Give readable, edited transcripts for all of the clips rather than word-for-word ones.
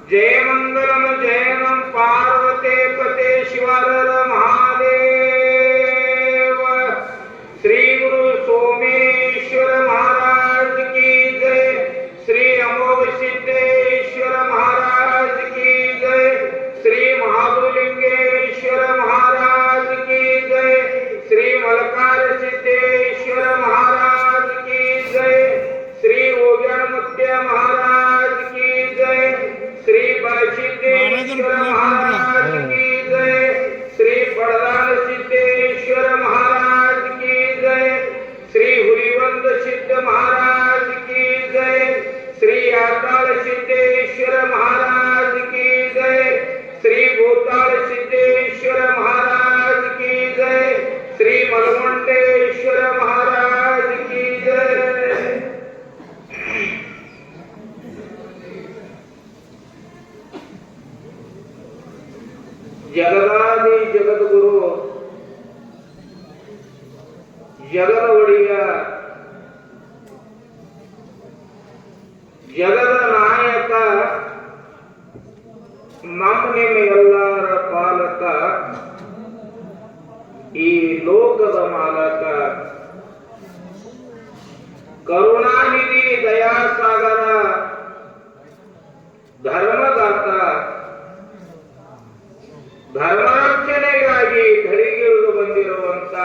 जयमंगलम जयनम पार्वते पते शिवहर महादेव। श्री गुरु सोमेश्वर महाराज की जय। श्री अमोघ सिद्धेश्वर महाराज की जय। श्री महाबुलिंगेश्वर महाराज की जय। श्री मलकार सिद्धेश्वर महाराज की जय। श्री ओगणमुत्य महाराज की जय। श्री बलसिद्धेश्वर महाराज की जय। श्री पड़दान सिद्धेश्वर महाराज की जय। श्री हुरिवंद सिद्ध महाराज की जय। श्री याताल सिद्धेश्वर महाराज की जय। श्री भूताल सिद्धेश्वर महाराज की जय। श्री मलमंडेश्वर महाराज की जय। जगदादि जगद्गुरु जगद ಒಡೆಯ ಜಗದ ನಾಯಕ ನಮ್ಮ ನಿಮ್ಮ ಎಲ್ಲರ ಪಾಲಕ ಈ ಲೋಕದ ಮಾಲಕ ಕರುಣಾನಿಧಿ ದಯಾಸಾಗರ ಧರ್ಮದಾತ ಧರ್ಮರಕ್ಷಣೆಗಾಗಿ ಧರಿಗಿಳಿದು ಬಂದಿರುವಂತ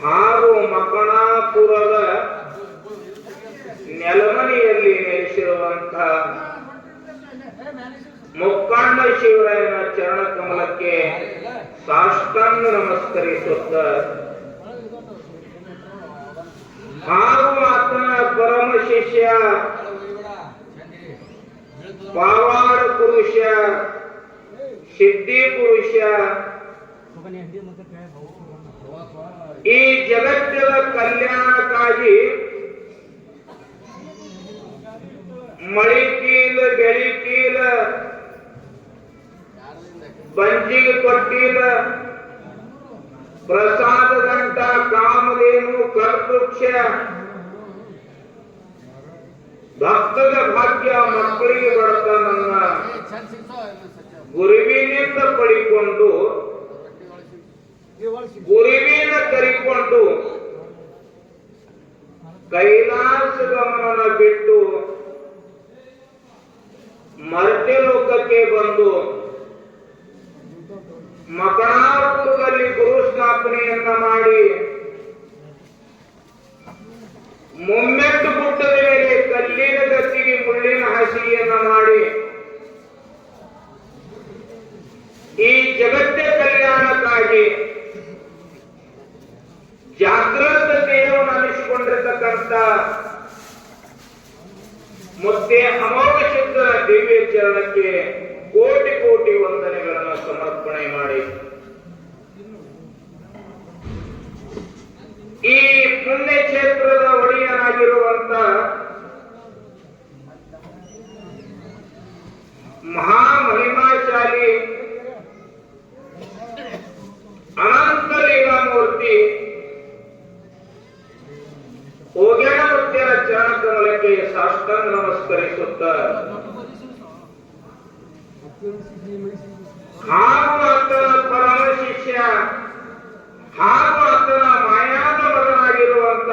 ಹಾಗೂ ಮಕಣಾಪುರದ ನೆಲಮನೆಯಲ್ಲಿ ನೆಲೆಸಿರುವಂತ ಮುಕ್ಕಣ್ಣ ಶಿವರಾಯನ ಚರಣ ಕಮಲಕ್ಕೆ ಸಾಷ್ಟಾಂಗ ನಮಸ್ಕರಿಸುತ್ತ ಹಾಗೂ ಆತನ ಪರಮ ಶಿಷ್ಯ ಪಾವಾಡ ಪುರುಷ ಸಿದ್ಧಿ ಪುರುಷ ಈ ಜಗತ್ತಿನ ಕಲ್ಯಾಣಕ್ಕಾಗಿ ಮಳಿಕೀಲ ಬೆಳಿಕೀಲ ಬಂಜಿಗೆ ಕೊಟ್ಟೀಲ ಪ್ರಸಾದ ಗಂಟ ಕಾಮಧೇನು ಕಲ್ಪವೃಕ್ಷ ಭಕ್ತದ ಭಾಗ್ಯ ಮಕ್ಕಳಿಗೆ ಬಡತನನ್ನ ಗುರುವಿನಿಂದ ಪಡಿಕೊಂಡು ಗುರುವಿನ ಕರಿಕೊಂಡು ಕೈಲಾಸ ಗಮನ ಬಿಟ್ಟು ಮರ್ತ್ಯ ಲೋಕಕ್ಕೆ ಬಂದು ಮಕಣಾಪುರದಲ್ಲಿ ಗುರು ಸ್ಥಾಪನೆಯನ್ನ ಮಾಡಿ ಮುಮ್ಮೆಟ್ಟು ಗುಡ್ಡದ ಮೇಲೆ ಕಲ್ಲಿನ ಗತ್ತಿಗೆ ಮುಳ್ಳಿನ ಹಾಸಿಗೆಯನ್ನ ಮಾಡಿ ಈ ಜಗತ್ತ ಕಲ್ಯಾಣಕ್ಕಾಗಿ ಜಾಗೃತ ದೇವವನ್ನು ಅನಿಸಿಕೊಂಡಿರ್ತಕ್ಕಂಥ ಮುದ್ದೆ ಅಮೋಘ ಸಿದ್ಧರ ದಿವ್ಯ ಚರಣಕ್ಕೆ ಕೋಟಿ ಕೋಟಿ ವಂದನೆಗಳನ್ನು ಸಮರ್ಪಣೆ ಮಾಡಿ ಈ ಪುಣ್ಯ ಕ್ಷೇತ್ರದ ಒಡೆಯನಾಗಿರುವಂತ ಮಹಾಮಹಿಮಾಶಾಲಿ ಅನಂತ ಲೀಲಾಮೂರ್ತಿ ಓಗ್ಯಾಣಮೂರ್ತಿಯರ ಚರಣ ಕಮಲಕ್ಕೆ ಸಾಷ್ಟಾಂಗ ನಮಸ್ಕರಿಸುತ್ತ ಹಾಗೂ ಆತನ ಪರಮ ಶಿಷ್ಯ ಹಾಗೂ ಆತನ ಮಾಯಾದ ಮಗನಾಗಿರುವಂತ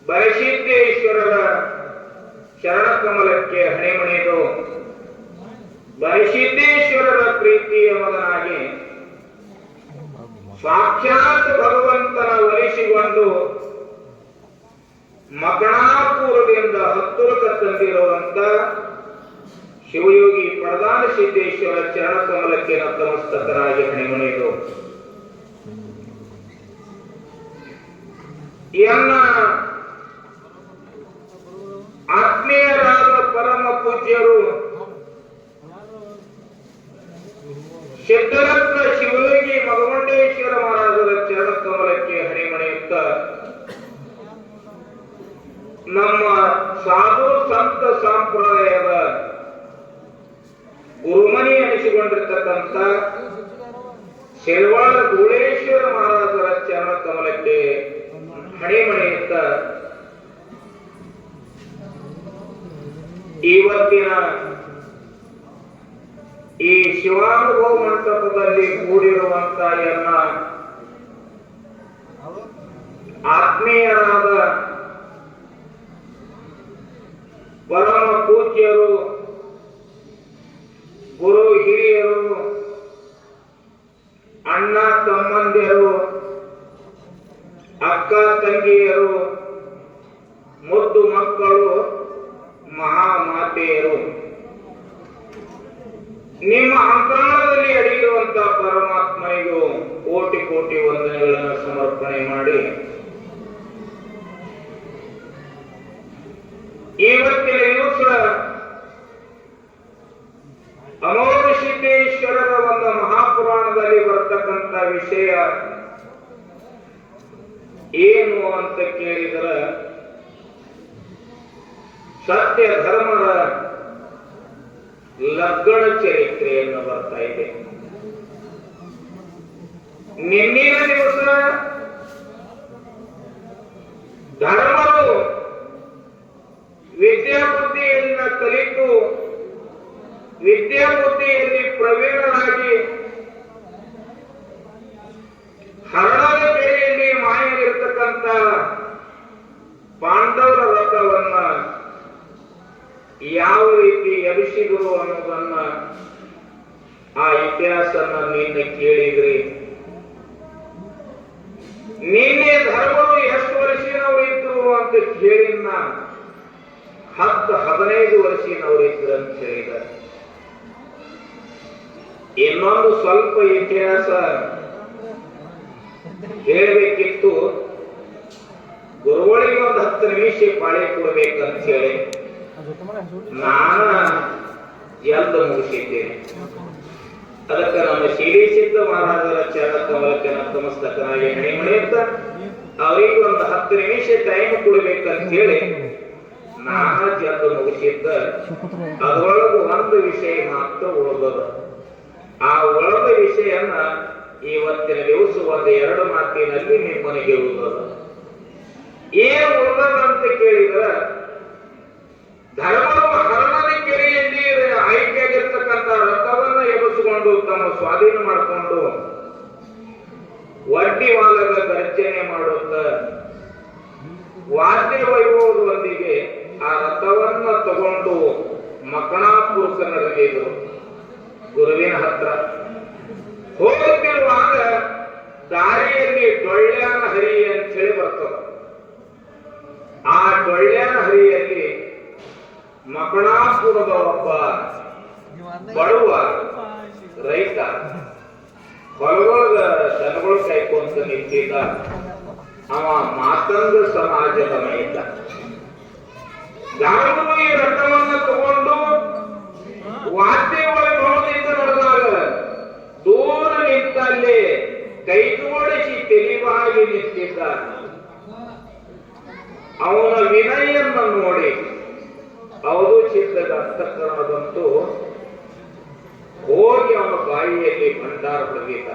ಬಲಸಿದ್ದೇಶ್ವರರ ಚರಣ ಕಮಲಕ್ಕೆ ಹಣೆಮಣಿದು ಬಲಸಿದ್ದೇಶ್ವರರ ಪ್ರೀತಿಯ ಮಗನಾಗಿ ಸಾಕ್ಷಾತ್ ಭಗವಂತನ ಒಲಿಸಿಕೊಂಡು ಮಕಣಾಪುರದಿಂದ ಹತ್ತುರಕ ತಂದಿರುವಂತ ಶಿವಯೋಗಿ ಪ್ರಧಾನ ಸಿದ್ದೇಶ್ವರ ಚರಣ ಕಮಲಕ್ಕೆ ನತಮಸ್ತಕರಾಗಿ ಹಣೆಮಣಿದು ಎನ್ನ ಆತ್ಮೀಯರಾದ ಪರಮ ಪೂಜ್ಯರು ಸಿದ್ಧರತ್ನ ಶಿವಯೋಗಿ ಮಗಮಂಡೇಶ್ವರ ಮಹಾರಾಜರ ಚರಣ ಕಮಲಕ್ಕೆ ಹರಿಮಣಿಯುತ್ತ ನಮ್ಮ ಸಾಧು ಸಂತ ಸಂಪ್ರದಾಯದ ಗುರುಮನಿ ಅನಿಸಿಕೊಂಡಿರ್ತಕ್ಕಂಥ ಶಿರ್ವಾಳ ಧೂಳೇಶ್ವರ ಮಹಾರಾಜರ ಚರಣ ಕಮಲಕ್ಕೆ ಹಣಿಮಣಿಯುತ್ತ ಇವತ್ತಿನ ಈ ಶಿವಾನುಭವ ಮಂಟಪದಲ್ಲಿ ಕೂಡಿರುವಂತ ಎಲ್ಲ ಆತ್ಮೀಯರಾದ ಪರಮ ಪೂಜ್ಯರು, ಗುರು ಹಿರಿಯರು, ಅಣ್ಣ ತಮ್ಮಂದಿರು, ಅಕ್ಕ ತಂಗಿಯರು, ಮುದ್ದು ಮಕ್ಕಳು, ಮಹಾಮಾತೆಯರು, ನಿಮ್ಮ ಅಂತರಾಳದಲ್ಲಿ ಅಡಗಿರುವಂತ ಪರಮಾತ್ಮನಿಗೂ ಕೋಟಿ ಕೋಟಿ ವಂದನೆಗಳನ್ನು ಸಮರ್ಪಣೆ ಮಾಡಿ ಇವತ್ತಿನ ದಿವಸ ಅಮೋಘ ಸಿದ್ದೇಶ್ವರರ ಒಂದು ಮಹಾಪುರಾಣದಲ್ಲಿ ಬರ್ತಕ್ಕಂಥ ವಿಷಯ ಏನು ಅಂತ ಕೇಳಿದರೆ ಸತ್ಯ ಧರ್ಮದ ಲಗ್ನ ಚರಿತ್ರೆಯನ್ನು ಬರ್ತಾ ಇದೆ. ನಿನ್ನಿನ ದಿವಸ ಧರ್ಮರು ವಿದ್ಯಾಬುದ್ಧಿಯನ್ನ ಕಲಿತು ವಿದ್ಯಾಬುದ್ಧಿಯಲ್ಲಿ ಪ್ರವೀಣರಾಗಿ ಹರಣದ ಬೆಳೆಯಲ್ಲಿ ಮಾಯವಿರತಕ್ಕಂಥ ಪಾಂಡವರ ರಥವನ್ನ ಯಾವ ರೀತಿ ಎಬ್ಬಿಸಿದರು ಅನ್ನೋದನ್ನ ಆ ಇತಿಹಾಸನ ನಿನ್ನೆ ಕೇಳಿದ್ರಿ. ನಿನ್ನೆ ಧರ್ಮರು ಎಷ್ಟು ವರ್ಷನವರು ಇದ್ರು ಅಂತ ಕೇಳಿನ 10-15 ವರ್ಷನವರು ಇದ್ರು ಅಂತ ಹೇಳಿದ್ದಾರೆ. ಇನ್ನೊಂದು ಸ್ವಲ್ಪ ಇತಿಹಾಸ ಹೇಳಬೇಕಿತ್ತು, ಗುರುಗಳಿಗೆ ಒಂದು 10 ನಿಮಿಷ ಪಾಳೆ ಕೊಡ್ಬೇಕಂತ ಹೇಳಿ ನಾನು ಎಲ್ಲ ಮುಗಿಸಿದ್ದೇನೆ. ಅದಕ್ಕೆ ನಮ್ಮ ಶ್ರೀ ಸಿದ್ಧ ಮಹಾರಾಜರ ಚರಣ ಕಮಲಕ್ಕೆ ನತಮಸ್ತಕನಾಗಿ ಹಣಿಮಣಿಯುತ್ತ ಅವರಿಗೆ ಒಂದು 10 ನಿಮಿಷ ಟೈಮ್ ಕೊಡ್ಬೇಕಂತ ಹೇಳಿ ನಾನು ಜಲ್ದ ಮುಗಿಸಿದ್ದ. ಅದರೊಳಗೆ ಒಂದು ವಿಷಯ ಮಾತ್ರ ಉಳಿದದ. ಆ ಉಳಿದ ವಿಷಯನ ಇವತ್ತಿನ ದಿವಸ 1-2 ಮಾತಿನಲ್ಲಿ ನಿಮ್ಮನಿಗೆ ಉಳಿದದ. ಏನು ಉಳಿದದ ಅಂತ ಕೇಳಿದ್ರ, ಧರ್ಮರು ಹರಣದ ಕೆರೆಯಲ್ಲಿ ಆಯ್ಕೆಯಾಗಿರ್ತಕ್ಕಂಥ ರಥವನ್ನು ಎಬ್ಬಿಸಿಕೊಂಡು ತಮ್ಮ ಸ್ವಾಧೀನ ಮಾಡಿಕೊಂಡು ವಡ್ಡಿವಾಲದ ಗರ್ಜನೆ ಮಾಡುತ್ತ ವಾದ್ಯ ವೈಭವದೊಂದಿಗೆ ಆ ರಥವನ್ನ ತಗೊಂಡು ಮಕಣಾಪುರಕ್ಕೆ ನಡೆದಿದ್ರು. ಗುರುವಿನ ಹತ್ರ ಹೋಗುತ್ತಿರುವಾಗ ದಾರಿಯಲ್ಲಿ ಡೊಳ್ಳ್ಯಾನ ಹರಿ ಅಂತ ಹೇಳಿ ಬರ್ತದ. ಆ ಡೊಳ್ಳ್ಯಾನ ಹರಿಯಲ್ಲಿ ಮಕಣಾಪುರದ ಒಬ್ಬ ಬಡವ ರೈತ ಹೊಲಗೊಳಗ ದನಗಳು ಕಾಯ್ಕೊಂತ ನಿಂತಿದ್ದ. ಅವ ಮಾತಂಗ ಸಮಾಜದ ಮೈದ. ಗಾಂಧಿ ಈ ರಥವನ್ನ ತಗೊಂಡು ವಾದ್ಯ ವೈಭವದಿಂದ ನಡೆದಾಗ ದೂರ ನಿಂತಲ್ಲಿ ಕೈ ಜೋಡಿಸಿ ತಿಳಿವಾಗಿ ನಿಂತಿದ್ದ. ಅವನ ವಿನಯನ್ನು ನೋಡಿ ಅವರು ಚಿತ್ತದ ಅಂತಃಕರಣ ಬಂತು. ಹೋಗಿ ಅವನ ಬಾಯಿಯಲ್ಲಿ ಭಂಡಾರ ಹೊಡೆದಿದ್ದ.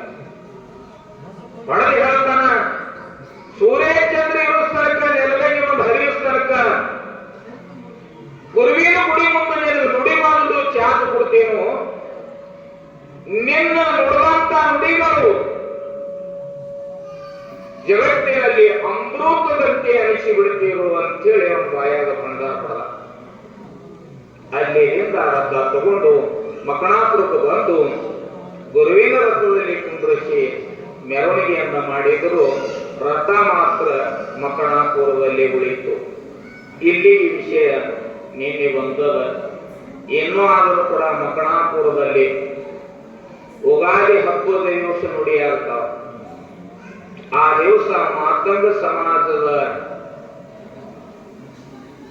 ಹೊಡೆದು ಹೇಳ್ತಾನ, ಸೂರ್ಯಚಂದ್ರ ಇರೋ ಸ್ಥಳಕ್ಕ ನೆಲದಲ್ಲಿ ಒಂದು ಹರಿಯೋ ಸ್ಥಳಕ್ಕ ಗುರುವಿನ ಗುಡಿ ಮುಂದೆ ನುಡಿ ಮಾಡಿದ್ರು ಚಾದು ಕೊಡ್ತೇನು. ನಿನ್ನ ನುಡಿದಂತ ನುಡಿಗಳು ಜಗತ್ತಿನಲ್ಲಿ ಅಮೃತದಂತೆ ಅನಿಸಿ ಬಿಡ್ತೀರು ಅಂತೇಳಿ ಅವನ ಬಾಯಾಗ ಭಂಡಾರ ಪಡೆದ. ಅಲ್ಲಿಂದ ರಥ ತಗೊಂಡು ಮಕಣಾಪುರಕ್ಕೆ ಬಂದು ಗುರುವಿನ ರಥದಲ್ಲಿ ಕುಂಡ್ರಿಸಿ ಮೆರವಣಿಗೆಯನ್ನ ಮಾಡಿದರೂ ರಥ ಮಾತ್ರ ಮಕಣಾಪುರದಲ್ಲಿ ಉಳಿತು. ಇಲ್ಲಿ ಈ ವಿಷಯ ನಿನ್ನೆ ಬಂದದ. ಏನೂ ಆದರೂ ಕೂಡ ಮಕಣಾಪುರದಲ್ಲಿ ಉಗಾದಿ ಹಬ್ಬದ ದಿವಸ ನುಡಿಯಾಗ್ತಾವ. ಆ ದಿವಸ ಮಾತಂಗ ಸಮಾಜದ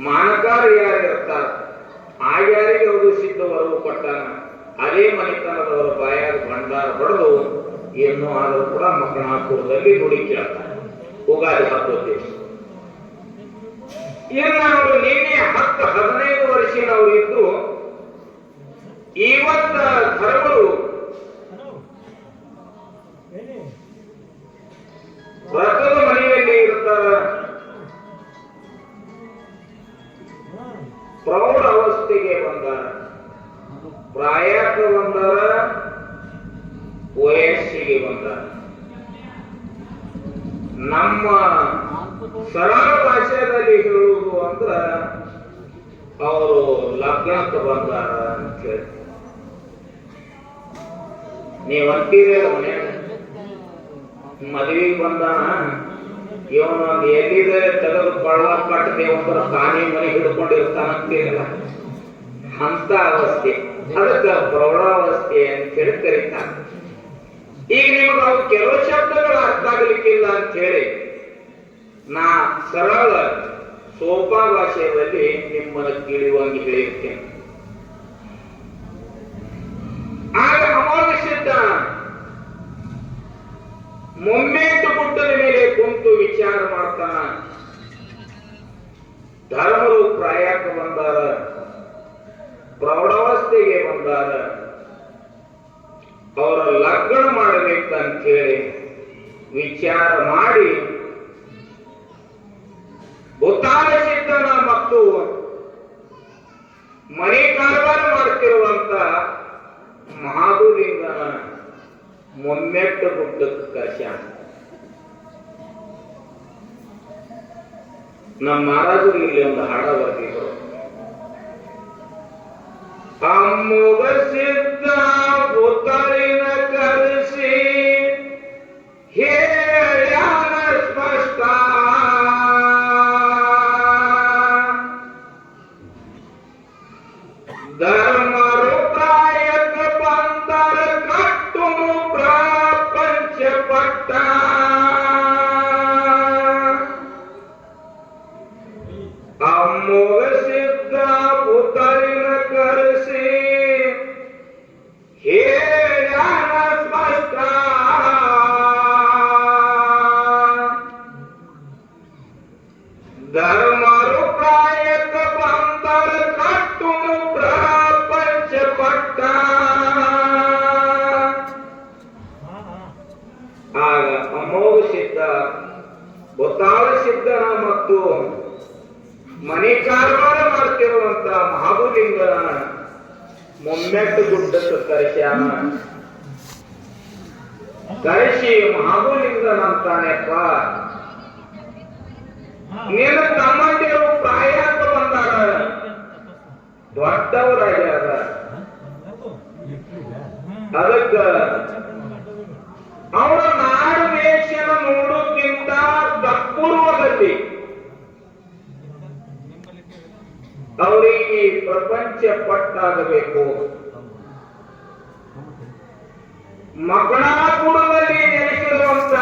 ಮಾನಕಾರ ಯಾರಿರ್ತಾರ ಆ ಯಾರಿಗೆ ಅವರು ಸಿದ್ಧವರು ಕೊಟ್ಟಾನ. ಅದೇ ಮನೆತನದವರ ಬಾಯಾಗ ಭಂಡಾರ ಹೊಡೆದು ಏನೂ ಆದರೂ ಕೂಡ ಮಕಣಾಪುರದಲ್ಲಿ ನುಡಿ ಕೇಳ್ತಾರೆ ಉಗಾದಿ ಹಬ್ಬದ ದಿವಸ. ಇನ್ನು ಅವರು ನಿನ್ನೆ 10-15 ವರ್ಷನವರು ಇದ್ದು ಇವತ್ತ ಧರ್ಮರು ವ್ರತದ ಮನೆಯಲ್ಲಿ ಇರ್ತಾರ. ಪ್ರೌಢ ಅವಸ್ಥೆ ಪ್ರೌಢಾವಸ್ಥೆಗೆ ಬಂದಾರ, ಪ್ರಾಯಕ್ಕೆ ಬಂದಾರ, ವಯಸ್ಸಿಗೆ ಬಂದಾರ. ನಮ್ಮ ಸರಳ ಭಾಷೆಯಲ್ಲಿ ಹೇಳುವುದು ಅಂದ್ರ ಅವರು ಲಗ್ನಕ್ಕೆ ಬಂದಾರ ಅಂತ ಹೇಳಿ. ನೀವ್ ಅಂತೀರಲ್ಲ ಮನ್ಯಾಗ ಮದುವೆಗೆ ಬಂದಾನ, ಇವನೊಂದು ಎಲ್ಲಿದೆ ತೆಗೆದು ಕೊಳ್ಳ ಕಟ್ಟದೆ ಒಂಥರ ತಾನೇ ಮನೆ ಹಿಡ್ಕೊಂಡಿರ್ತಾನಂತೀರಲ್ಲ, ಅಂತ ಅವಸ್ಥೆ. ಅದಕ್ಕೆ ಪ್ರೌಢಾವಸ್ಥೆ ಅಂತ ಹೇಳಿ ಕರೀತಾರೆ. ಈಗ ನಿಮಗೆ ಅವು ಕೆಲವು ಶಬ್ದಗಳು ಅರ್ಥ ಆಗ್ಲಿಕ್ಕಿಲ್ಲ ಅಂತ ಹೇಳಿ ನಾ ಸರಳ ಸೋಪಾ ಭಾಷೆಯಲ್ಲಿ ನಿಮ್ಮನ್ನು ತಿಳಿಯುವಂಗೆ ಹೇಳಿರ್ತೇನೆ. ಆಗ ಅಮಾವಾಸ್ಯದ ಮೊಮ್ಮೆಟ್ಟು ಗುಡ್ಡದ ಮೇಲೆ ಕುಂತು ವಿಚಾರ ಮಾಡ್ತಾನ. ಧರ್ಮರು ಪ್ರಾಯಕ್ಕೆ ಬಂದಾರ, ಪ್ರೌಢಾವಸ್ಥೆಗೆ ಬಂದಾರ, ಅವರ ಲಗ್ನ ಮಾಡಬೇಕಂತ ಹೇಳಿ ವಿಚಾರ ಮಾಡಿ ಭೂತಾಲಸಿದ್ದನ ಮತ್ತು ಮನೆ ಕಾರ್ಬಾರ ಮಾಡ್ತಿರುವಂತ ಮಹಾದುಲಿಂಗನ ಮೊಮ್ಮೆಟ್ಟು ಗುಡ್ಡಕ್ಕೆ ಕರ್ಸ್ಯಾನ. ನಮ್ಮ ಮಹಾರಾಜರು ಇಲ್ಲಿ ಒಂದು ಹಾಡ ಬರ್ತಿದ್ರು. ಅಮ್ಮುಗ ಸಿದ್ಧ ಭೂತಾಲಿನ ಕರೆಸಿ ಹೇಳ್ಯಾನ ಸ್ಪಷ್ಟ, ಧರ್ಮರು ಪ್ರಾಯಕ್ಕೆ ಬಂದರ ಕಟ್ಟು ಪ್ರಪಂಚ ಪಟ್ಟ, ಅಮ್ಮುಗ ಸಿದ್ಧ ಭೂತಾಲಿನ ಕರೆಸಿ ಹೇಳ್ಯಾನ ಸ್ಪಷ್ಟ, ಧರ್ಮರು ಪ್ರಾಯಕ್ಕೆ ಬಂದರ ಕಟ್ಟು ಪ್ರಪಂಚ ಪಟ್ಟ. ಆಗ ಅಮೋಘ ಸಿದ್ಧ, ಭೂತಾಳ ಸಿದ್ಧನ ಮತ್ತು ಮನೆ ಕಾರ್ಬಾರ ಮಾಡ್ತಿರುವಂತ ಮಹಾಬಲಿಂಗನ ಮೊಮ್ಮೆಟ್ಟು ಗುಡ್ಡಕ್ಕೆ ಕರೆಸ್ಯಾನ. ಕರೆಸಿ ಮಹಾಬಲಿಂಗನಂತಾನೆಪ್ಪ, ನಿನ್ನ ತಮ್ಮಂದಿರು ಪ್ರಾಯಕ್ಕೆ ಬಂದಾರ, ದೊಡ್ಡವರಾಗ್ಯಾರ, ಅದಕ್ಕ ಅವರ ನಾಡು ದೇಶನ ನೋಡೋಕ್ಕಿಂತ ತಪ್ಪೂರ್ವದಲ್ಲಿ ಅವರಿಗೆ ಪ್ರಪಂಚ ಪಟ್ಟಾಗಬೇಕು. ಮಕಣಾಪುರದಲ್ಲಿ ನೆಲೆಸಿರುವಂತ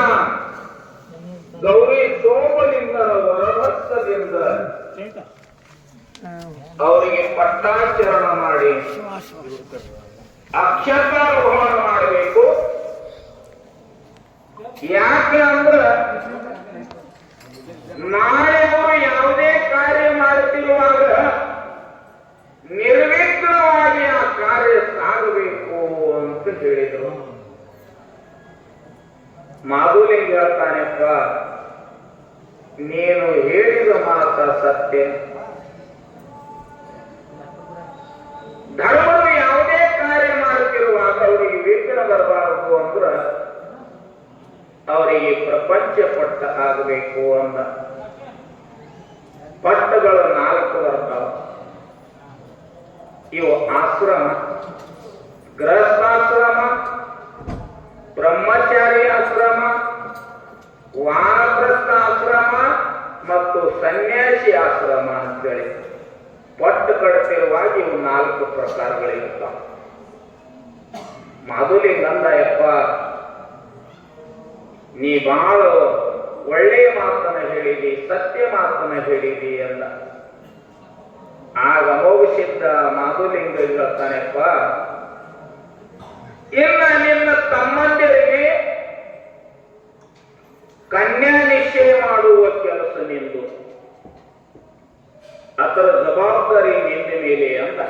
ಗೌರಿ ಸೋಮಲಿಂಗನ ವರಭತ್ತದಿಂದ ಅವರಿಗೆ ಪಟ್ಟಾಚರಣ ಮಾಡಿ ಅಕ್ಷತಾರೋಹಣ ಮಾಡಬೇಕು. ಯಾಕೆ ಅಂದ್ರ ನಾಳೆ ಅವರು ಯಾವುದೇ ಕಾರ್ಯ ಮಾಡುತ್ತಿರುವಾಗ ನಿರ್ವಿಘ್ನವಾಗಿ ಆ ಕಾರ್ಯ ಸಾಗಬೇಕು ಅಂತ ಹೇಳಿದರು. ಮಾಧುಲಿಂಗ ಹೇಳ್ತಾನೆಪ್ಪ, ನೀನು ಹೇಳಿದ ಮಾತ ಸತ್ಯ. ಧರ್ಮರು ಯಾವುದೇ ಕಾರ್ಯ ಮಾಡುತ್ತಿರುವಾಗ ಅವರಿಗೆ ವಿಘ್ನ ಬರಬಾರದು ಅಂದ್ರ ಅವರಿಗೆ ಪ್ರಪಂಚ ಪಟ್ಟ ಆಗಬೇಕು ಅಂದ. ಪಟ್ಟಗಳು 4 ಬರ್ತಾವ. ಇವು ಆಶ್ರಮ, ಗೃಹಸ್ಥಾಶ್ರಮ, ಬ್ರಹ್ಮಚಾರಿ ಆಶ್ರಮ, ವಾನಪ್ರಸ್ಥ ಆಶ್ರಮ ಮತ್ತು ಸನ್ಯಾಸಿ ಆಶ್ರಮ ಅಂತೇಳಿ ಪಟ್ಟು ಕಡ್ತಿರುವಾಗ ಇವು 4 ಪ್ರಕಾರಗಳಿರ್ತಾವ. ಮಾಧುಲಿಂಗಂದ, ಯಪ್ಪ ನೀ ಬಹಳ ಒಳ್ಳೆಯ ಮಾತನ್ನ ಹೇಳಿದಿ, ಸತ್ಯ ಮಾತನ್ನ ಹೇಳಿದಿ ಅಂದ. ಆಗ ಅಮೋಘಸಿದ್ದ ಮಾಧುಲಿಂಗ ಹೇಳ್ತಾನೆಪ್ಪ, ಇನ್ನ ನಿನ್ನ ತಮ್ಮಂದಿರಿಗೆ ಕನ್ಯಾ ನಿಶ್ಚಯ ಮಾಡುವ ಕೆಲಸ ನಿಂದು, ಅದರ ಜವಾಬ್ದಾರಿ ನಿನ್ನ ಮೇಲೆ ಅಂದ.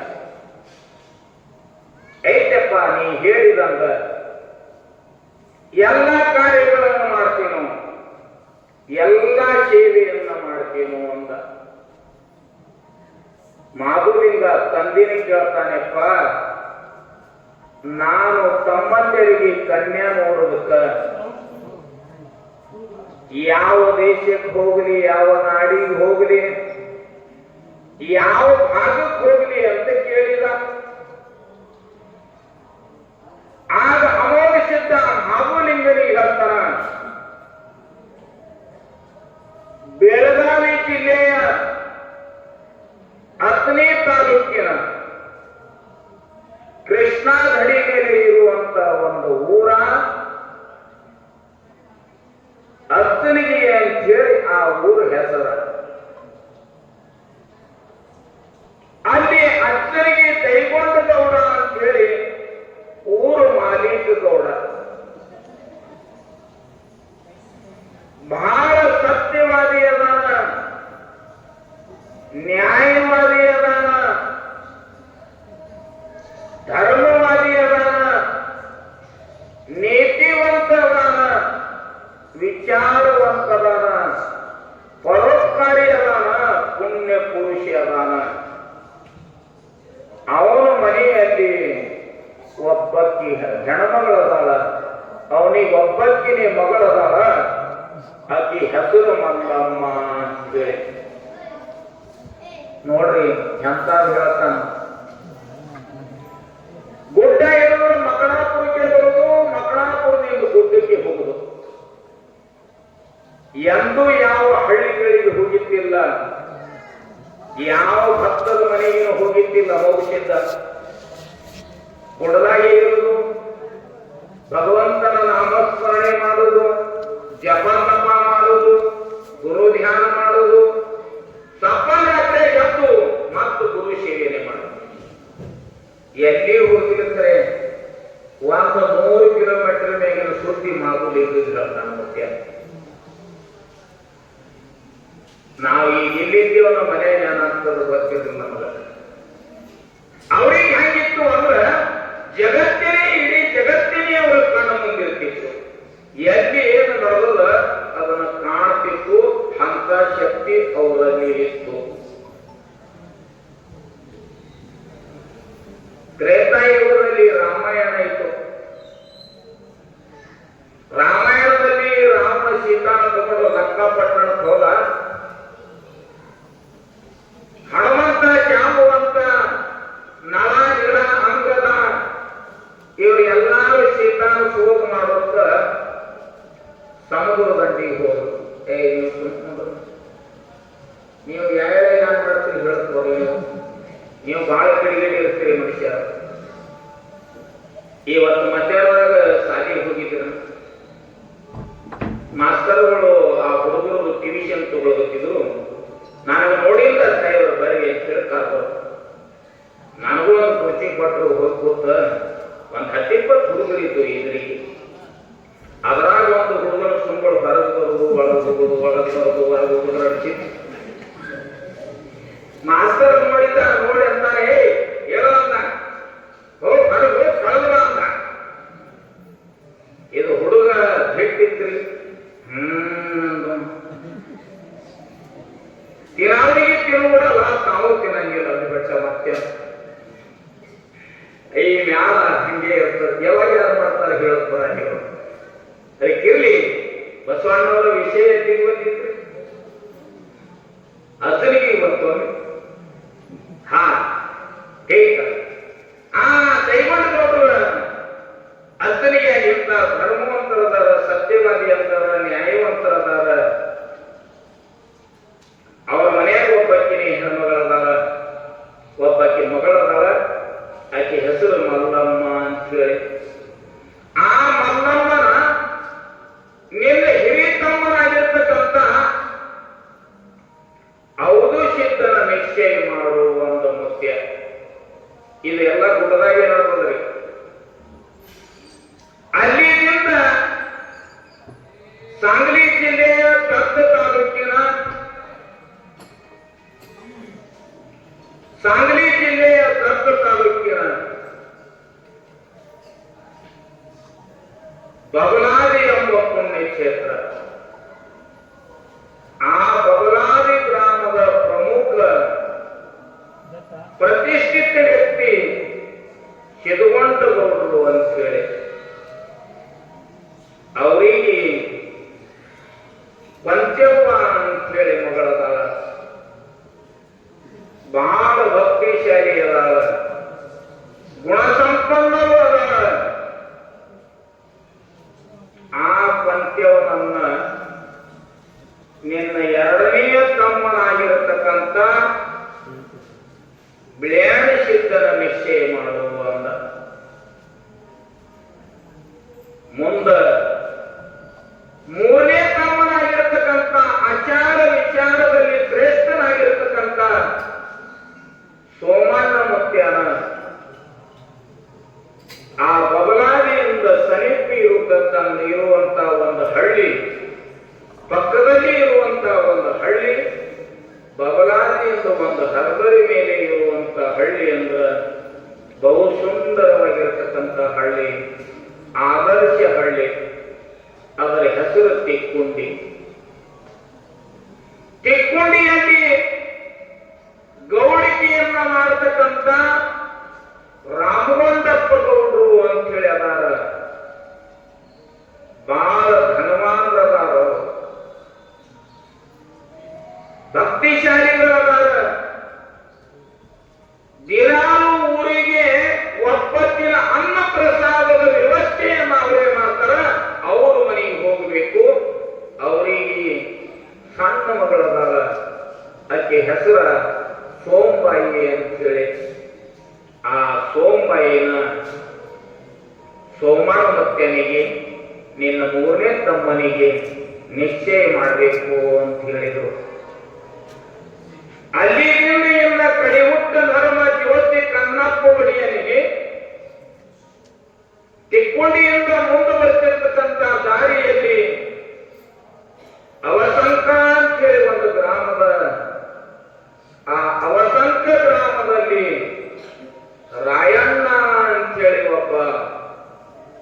ಐತಪ್ಪ, ನೀ ಹೇಳಿದಂಗ ಎಲ್ಲ ಕಾರ್ಯಗಳನ್ನು ಮಾಡ್ತೀನೋ, ಎಲ್ಲ ಸೇವೆಯನ್ನ ಮಾಡ್ತೀನೋ ಅಂದ. ಮಾಧುಲಿಂಗ ತಂದಿನ ಕೇಳ್ತಾನೆಪ್ಪ, ನಾನು ತಮ್ಮಂದರಿಗೆ ಕನ್ಯಾ ನೋಡೋದಕ್ಕ ಯಾವ ದೇಶಕ್ಕೆ ಹೋಗಲಿ, ಯಾವ ನಾಡಿಗೆ ಹೋಗಲಿ, ಯಾವ ಭಾಗಕ್ಕೆ ಹೋಗಲಿ ಅಂತ ಕೇಳಿದ. ಆಗ ಅಮೋಘ ಸಿದ್ಧ ಮಾಧುಲಿಂಗನಿಗೆ ಹೇಳ್ತಾನ, ಬೆಳಗಾವಿ ಜಿಲ್ಲೆಯ ಅಥಣಿ ತಾಲೂಕಿನ ಕೃಷ್ಣಾ ಧಡಿ ಮೇಲೆ ಇರುವಂತ ಒಂದು ಊರ ಅಥಣಿಗೆ ಅಂತೇಳಿ ಆ ಊರ ಹೆಸರ. ಅಲ್ಲಿ ಅಥಣಿಗೆ ದೈಗೊಂಡ ಗೌಡ ಅಂತೇಳಿ ಊರು ಮಾಲೀಕ ಗೌಡ. ಬಹಳ ಸತ್ಯವಾದಿ ಅದಾನ, ನ್ಯಾಯವಾದಿ ಅದಾನ, ಧರ್ಮವಾದಿ ಅದಾನ, ನೀತಿವಂತ ಅದಾನ, ವಿಚಾರವಂತ ಅದಾನ, ಪರೋಪಕಾರಿ ಅದಾನ, ಪುಣ್ಯ ಪುರುಷ ಅದಾನ. ಅವನ ಮನೆಯಲ್ಲಿ ಒಬ್ಬಕ್ಕಿ ಹೆಣ್ಮಗಳದಾಳ, ಅವನಿಗೆ ಒಬ್ಬಕ್ಕಿನೇ ಮಗಳದಾಳ, ಆಕಿ ಹೆಸರು ಮಲ್ಲಮ್ಮ ಅಂತೇಳಿ. ನೋಡ್ರಿ ಎಂತ ಹೇಳ್ತಾನ. ಗುಡ್ಡ ಇರೋರು ಮಕ್ಕಳಾಪುರಕ್ಕೆ ಬರುದು, ಮಕ್ಕಳಾಪುರದಿಂದ ಗುಡ್ಡಕ್ಕೆ ಹೋಗುದು. ಎಂದೂ ಯಾವ ಹಳ್ಳಿಗಳಿಗೆ ಹೋಗಿದ್ದಿಲ್ಲ, ಯಾವ ಭಕ್ತದ ಮನೆಗೆ ಹೋಗಿದ್ದಿಲ್ಲ. ಹೋಗುತ್ತಿದ್ದ ಗುಡ್ಡದಾಗೆ ಇರುವುದು, ಭಗವಂತನ ನಾಮಸ್ಮರಣೆ ಮಾಡುವುದು, ಜಪನಪ ಮಾಡುವುದು, ಗುರು ಧ್ಯಾನ ಮಾಡುವುದು, ತಪ್ಪರಾತ್ರೆ ಎದ್ದು ಮತ್ತು ಗುರು ಸೇವೆನೆ ಮಾಡುವುದು. ಎಲ್ಲಿ ಹೋಗಿರ್ತಾರೆ 100 ಕಿಲೋಮೀಟರ್ ಮೇಗಿನ ಸುದ್ದಿ ಮಾಧುಲಿಂಗ ಮುಖ್ಯ. ನಾವು ಈಗ ಎಲ್ಲಿದ್ದೀವೋ ನಮ್ಮ ಮನೆ ಏನಾಗ್ತದ ಗೊತ್ತಿರಲಿಲ್ಲ ನಮಗ. ಅವ್ರಿಗೆ ಹೆಂಗಿತ್ತು ಅಂದ್ರ ಜಗತ್ತಿನೇ, ಇಡೀ ಜಗತ್ತಿನೇ ಅವ್ರ ಕಣ್ಣ ಮುಂದಿರ್ತಿತ್ತು. ಎಲ್ಲಿ ಏನು ನಡೆದ ಅದನ್ನ ಕಾಣ್ತಿತ್ತು, ಅಂತ ಶಕ್ತಿ ಅವರಲ್ಲಿ ಇತ್ತು. ತ್ರೇತಾಯುಗದಲ್ಲಿ ರಾಮಾಯಣ ಇತ್ತು. ರಾಮಾಯಣದಲ್ಲಿ ರಾಮ ಸೀತಾನ ತಗೊಂಡು ಲಂಕಾಪಟ್ಟಣಕ್ಕೆ ಹೋದ. ಹನುಮಂತ, ಜಾಂಬವಂತ, ನಳ, ನಿಳ, ಅಂಗದ ಇವರು ಎಲ್ಲರೂ ಸೀತಾನ ಶೋಧ ಮಾಡೋದ ಸಮುದ್ರ ದಂಡಿಗೆ ಹೋದ್ರು. ನೀವು ಯಾವ ಮಾಡ್ತೀರಿ ಹೇಳ್ತೀರಿ, ನೀವು ಬಹಳ ಕಡೆಗಡೆ ಇರ್ತೀರಿ ಮನುಷ್ಯ. ಇವತ್ತು ಮಧ್ಯಾಹ್ನದಾಗ ಶಾಲೆಗೆ ಹೋಗಿದ್ರು, ಮಾಸ್ತರ್ಗಳು ಆ ಹುಡುಗರು ಟ್ಯೂಷನ್ ತಗೊಳ್ಬೇಕಿದ್ರು. ನನಗೆ ನೋಡಿಲ್ಲ ಸಾಹೇಬ್ರ ಬರಿಗೆ ತಿಳ್ಕಾದ್ರು. ನನಗೂ ಒಂದು ಕೋಚಿಂಗ್ ಕೊಟ್ಟರು. ಹೋಗಿ ಕೂತ ಒಂದು 10-20 ಹುಡುಗರಿದ್ದು ಎದುರಿಗೆ. ಅದರಾಗ ಒಂದು ಹುಡುಗರ ಸುಂಬಳು ಹೊರಗೆ ಬರುವುದು, ಒಳಗೆ ಹೋಗುದು, ಒಳಗೆ ಬರುದು, ಹೊರಗೆ ಹೋಗುದು ನಡ್ಸಿದ್ದು. ಮಾಸ್ತರ್ ನೋಡಿದ್ದ, ನೋಡಿ ಅಂತಾನೆ, ಹೇಳೋ ಅಂದ, ಹೋಗಿ ಹೊರಗೆ ಕಳೆದ್ರ ಅಂದ. ಇದು ಹುಡುಗ ಬಿಟ್ಟಿತ್ರಿ. ತಿನ್ನೋರಿಗೆ ತಿನ್ನುವುದಲ್ಲ, ತಾವು ತಿನ್ನಂಗಿಲ್ಲ. ಅದು ಬೆಟ್ಟ ಮತ್ತೆ ಈ ಮ್ಯಾಲ ಹಿಂಗೆ ಇರ್ತದೆ. ಯಾವಾಗ ಯಾರು ಮಾಡ್ತಾರೆ ಹೇಳೋದು ಬರಂಗಿಲ್ಲ. ಅದಕ್ಕಿರ್ಲಿ, ಬಸವಣ್ಣವರ ವಿಷಯ ತಿಳುವತ್ತಿತ್ತು. ಅದರಿಗೆ ಇವತ್ತು ದೈವಗಳು ಅತನಿಗೆ ಇಂಥ ಧರ್ಮವಂತರದಾರ, ಸತ್ಯವಾದಿ ಅಂತಾರ, ನ್ಯಾಯವಂತರದಾರ. ಅವರ ಮನೆಯಾಗ ಒಬ್ಬಕ್ಕಿನಿ ಹೆಣ್ಮಗಳದಾರ, ಒಬ್ಬಕ್ಕಿ ಮಗಳದಾರ. ಆಕೆ ಹೆಸರು ಮಲ್ಲಮ್ಮ ಅಂತ ಹೇಳಿ. ಆ ಮಲ್ಲಮ್ಮನ ನಿನ್ನ ಹಿರಿಯ ತಮ್ಮನಾಗಿರ್ತಕ್ಕಂಥ ಹೌದು ಸಿದ್ಧನ ನಿಶ್ಚಯ ಮಾಡುವ ಒಂದು ಮುಖ್ಯ. ಇದು ಎಲ್ಲ ಗುಡ್ಡದಾಗೆ ನಡೆದ್ರಿ. ಅಲ್ಲಿಂದ ಸಾಂಗ್ಲಿ ಜಿಲ್ಲೆಯ ಕರ್ದ ತಾಲೂಕಿನ ಬಬಲಾದಿ ಎಂಬ ಪುಣ್ಯ ಕ್ಷೇತ್ರ. ಆ ಬಬಲಾದಿ ಗ್ರಾಮದ ಪ್ರಮುಖ ಚಿದಗೊಂಡ ಗೌಡರು ಅಂತೇಳಿ ಅವರಿಗೆ ಪಂಚವ್ವ ಅಂತೇಳಿ ಮಗಳದಾಳ. ಬಹಳ ಭಕ್ತಿಶಾಲಿ ಅದಾಳ, ಗುಣಸಂಪನ್ನರು ಅದಾಳ. ಆ ಪಂಚವ್ವನನ್ನ ನಿನ್ನ ಎರಡನೆಯ ತಮ್ಮನಾಗಿರತಕ್ಕಂಥ ಬಿಳ್ಯಾಣ ಸಿದ್ಧನ ನಿಶ್ಚಯ ಮಾಡುವ ಅಂದ. ಮುಂದ ಮೂರನೇ ತಮ್ಮನಾಗಿರತಕ್ಕಂಥ ಆಚಾರ ವಿಚಾರದಲ್ಲಿ ಶ್ರೇಷ್ಠನಾಗಿರತಕ್ಕಂಥ ಸೋಮಣ್ಣ ಮುತ್ಯಾನ ಆ ಬಬಲಾದಿಯಿಂದ ಸಮೀಪ ಇರುವಂತ ಒಂದು ಹಳ್ಳಿ, ಪಕ್ಕದಲ್ಲಿ ಇರುವಂತ ಒಂದು ಹಳ್ಳಿ, ಬಬಲಾದಿಯಿಂದ ಒಂದು ಹರಬರಿ ಮೇಲೆ ಇರುವಂತ ಹಳ್ಳಿ ಅಂದ್ರೆ ಬಹು ಸುಂದರವಾಗಿರತಕ್ಕಂಥ ಹಳ್ಳಿ, ಆದರ್ಶ ಹಳ್ಳಿ. ಅದರ ಹೆಸರು ತಿಕ್ಕುಂಡಿ. ತಿಕ್ಕುಂಡಿಯಲ್ಲಿ ಗೌಡಿಕೆಯನ್ನ ಮಾಡತಕ್ಕಂಥ ರಾಮಗೊಂಡಪ್ಪ ಗೌಡ್ರು ಅಂತ ಹೇಳಿ ಅದಾರ. ಬಹಳ ಧನವಾನರದಾರ, ಭಕ್ತಿಶಾಲಿಗಳದಾರ. ದಿನಾಲು ಊರಿಗೆ ಒಪ್ಪತ್ತಿನ ಅನ್ನ ಪ್ರಸಾದದ ವ್ಯವಸ್ಥೆಯನ್ನು ಅವರೇ ಮಾಡ್ತಾರ. ಅವರು ಮನೆಗೆ ಹೋಗಬೇಕು. ಅವರಿಗೆ ಸಣ್ಣ ಮಗಳದಾರ, ಅದಕ್ಕೆ ಹೆಸರ ಸೋಂಬಾಯಿ ಅಂತೇಳಿ. ಆ ಸೋಂಬಾಯಿನ ಸೋಮಣ್ಣ ಮುತ್ಯನಿಗೆ ನಿನ್ನ ಮೂರನೇ ತಮ್ಮನಿಗೆ ನಿಶ್ಚಯ ಮಾಡಬೇಕು ಅಂತ ಹೇಳಿದರು. ಅಲ್ಲಿಂದ ಕಡಿಹುಟ್ಟ ಧರ್ಮ ಜ್ಯೋತಿ ಕನ್ನಪ್ಪ ಒಡೆಯನಿಗೆ ತಿಕ್ಕೊಂಡಿಯಿಂದ ಮುಂದೆ ಬರ್ತಿರ್ತಕ್ಕಂಥ ದಾರಿಯಲ್ಲಿ ಅವಸಂಕ ಅಂತ ಹೇಳಿ ಒಂದು ಗ್ರಾಮದ, ಆ ಅವಸಂಕ ಗ್ರಾಮದಲ್ಲಿ ರಾಯಣ್ಣ ಅಂತೇಳಿ ಒಬ್ಬ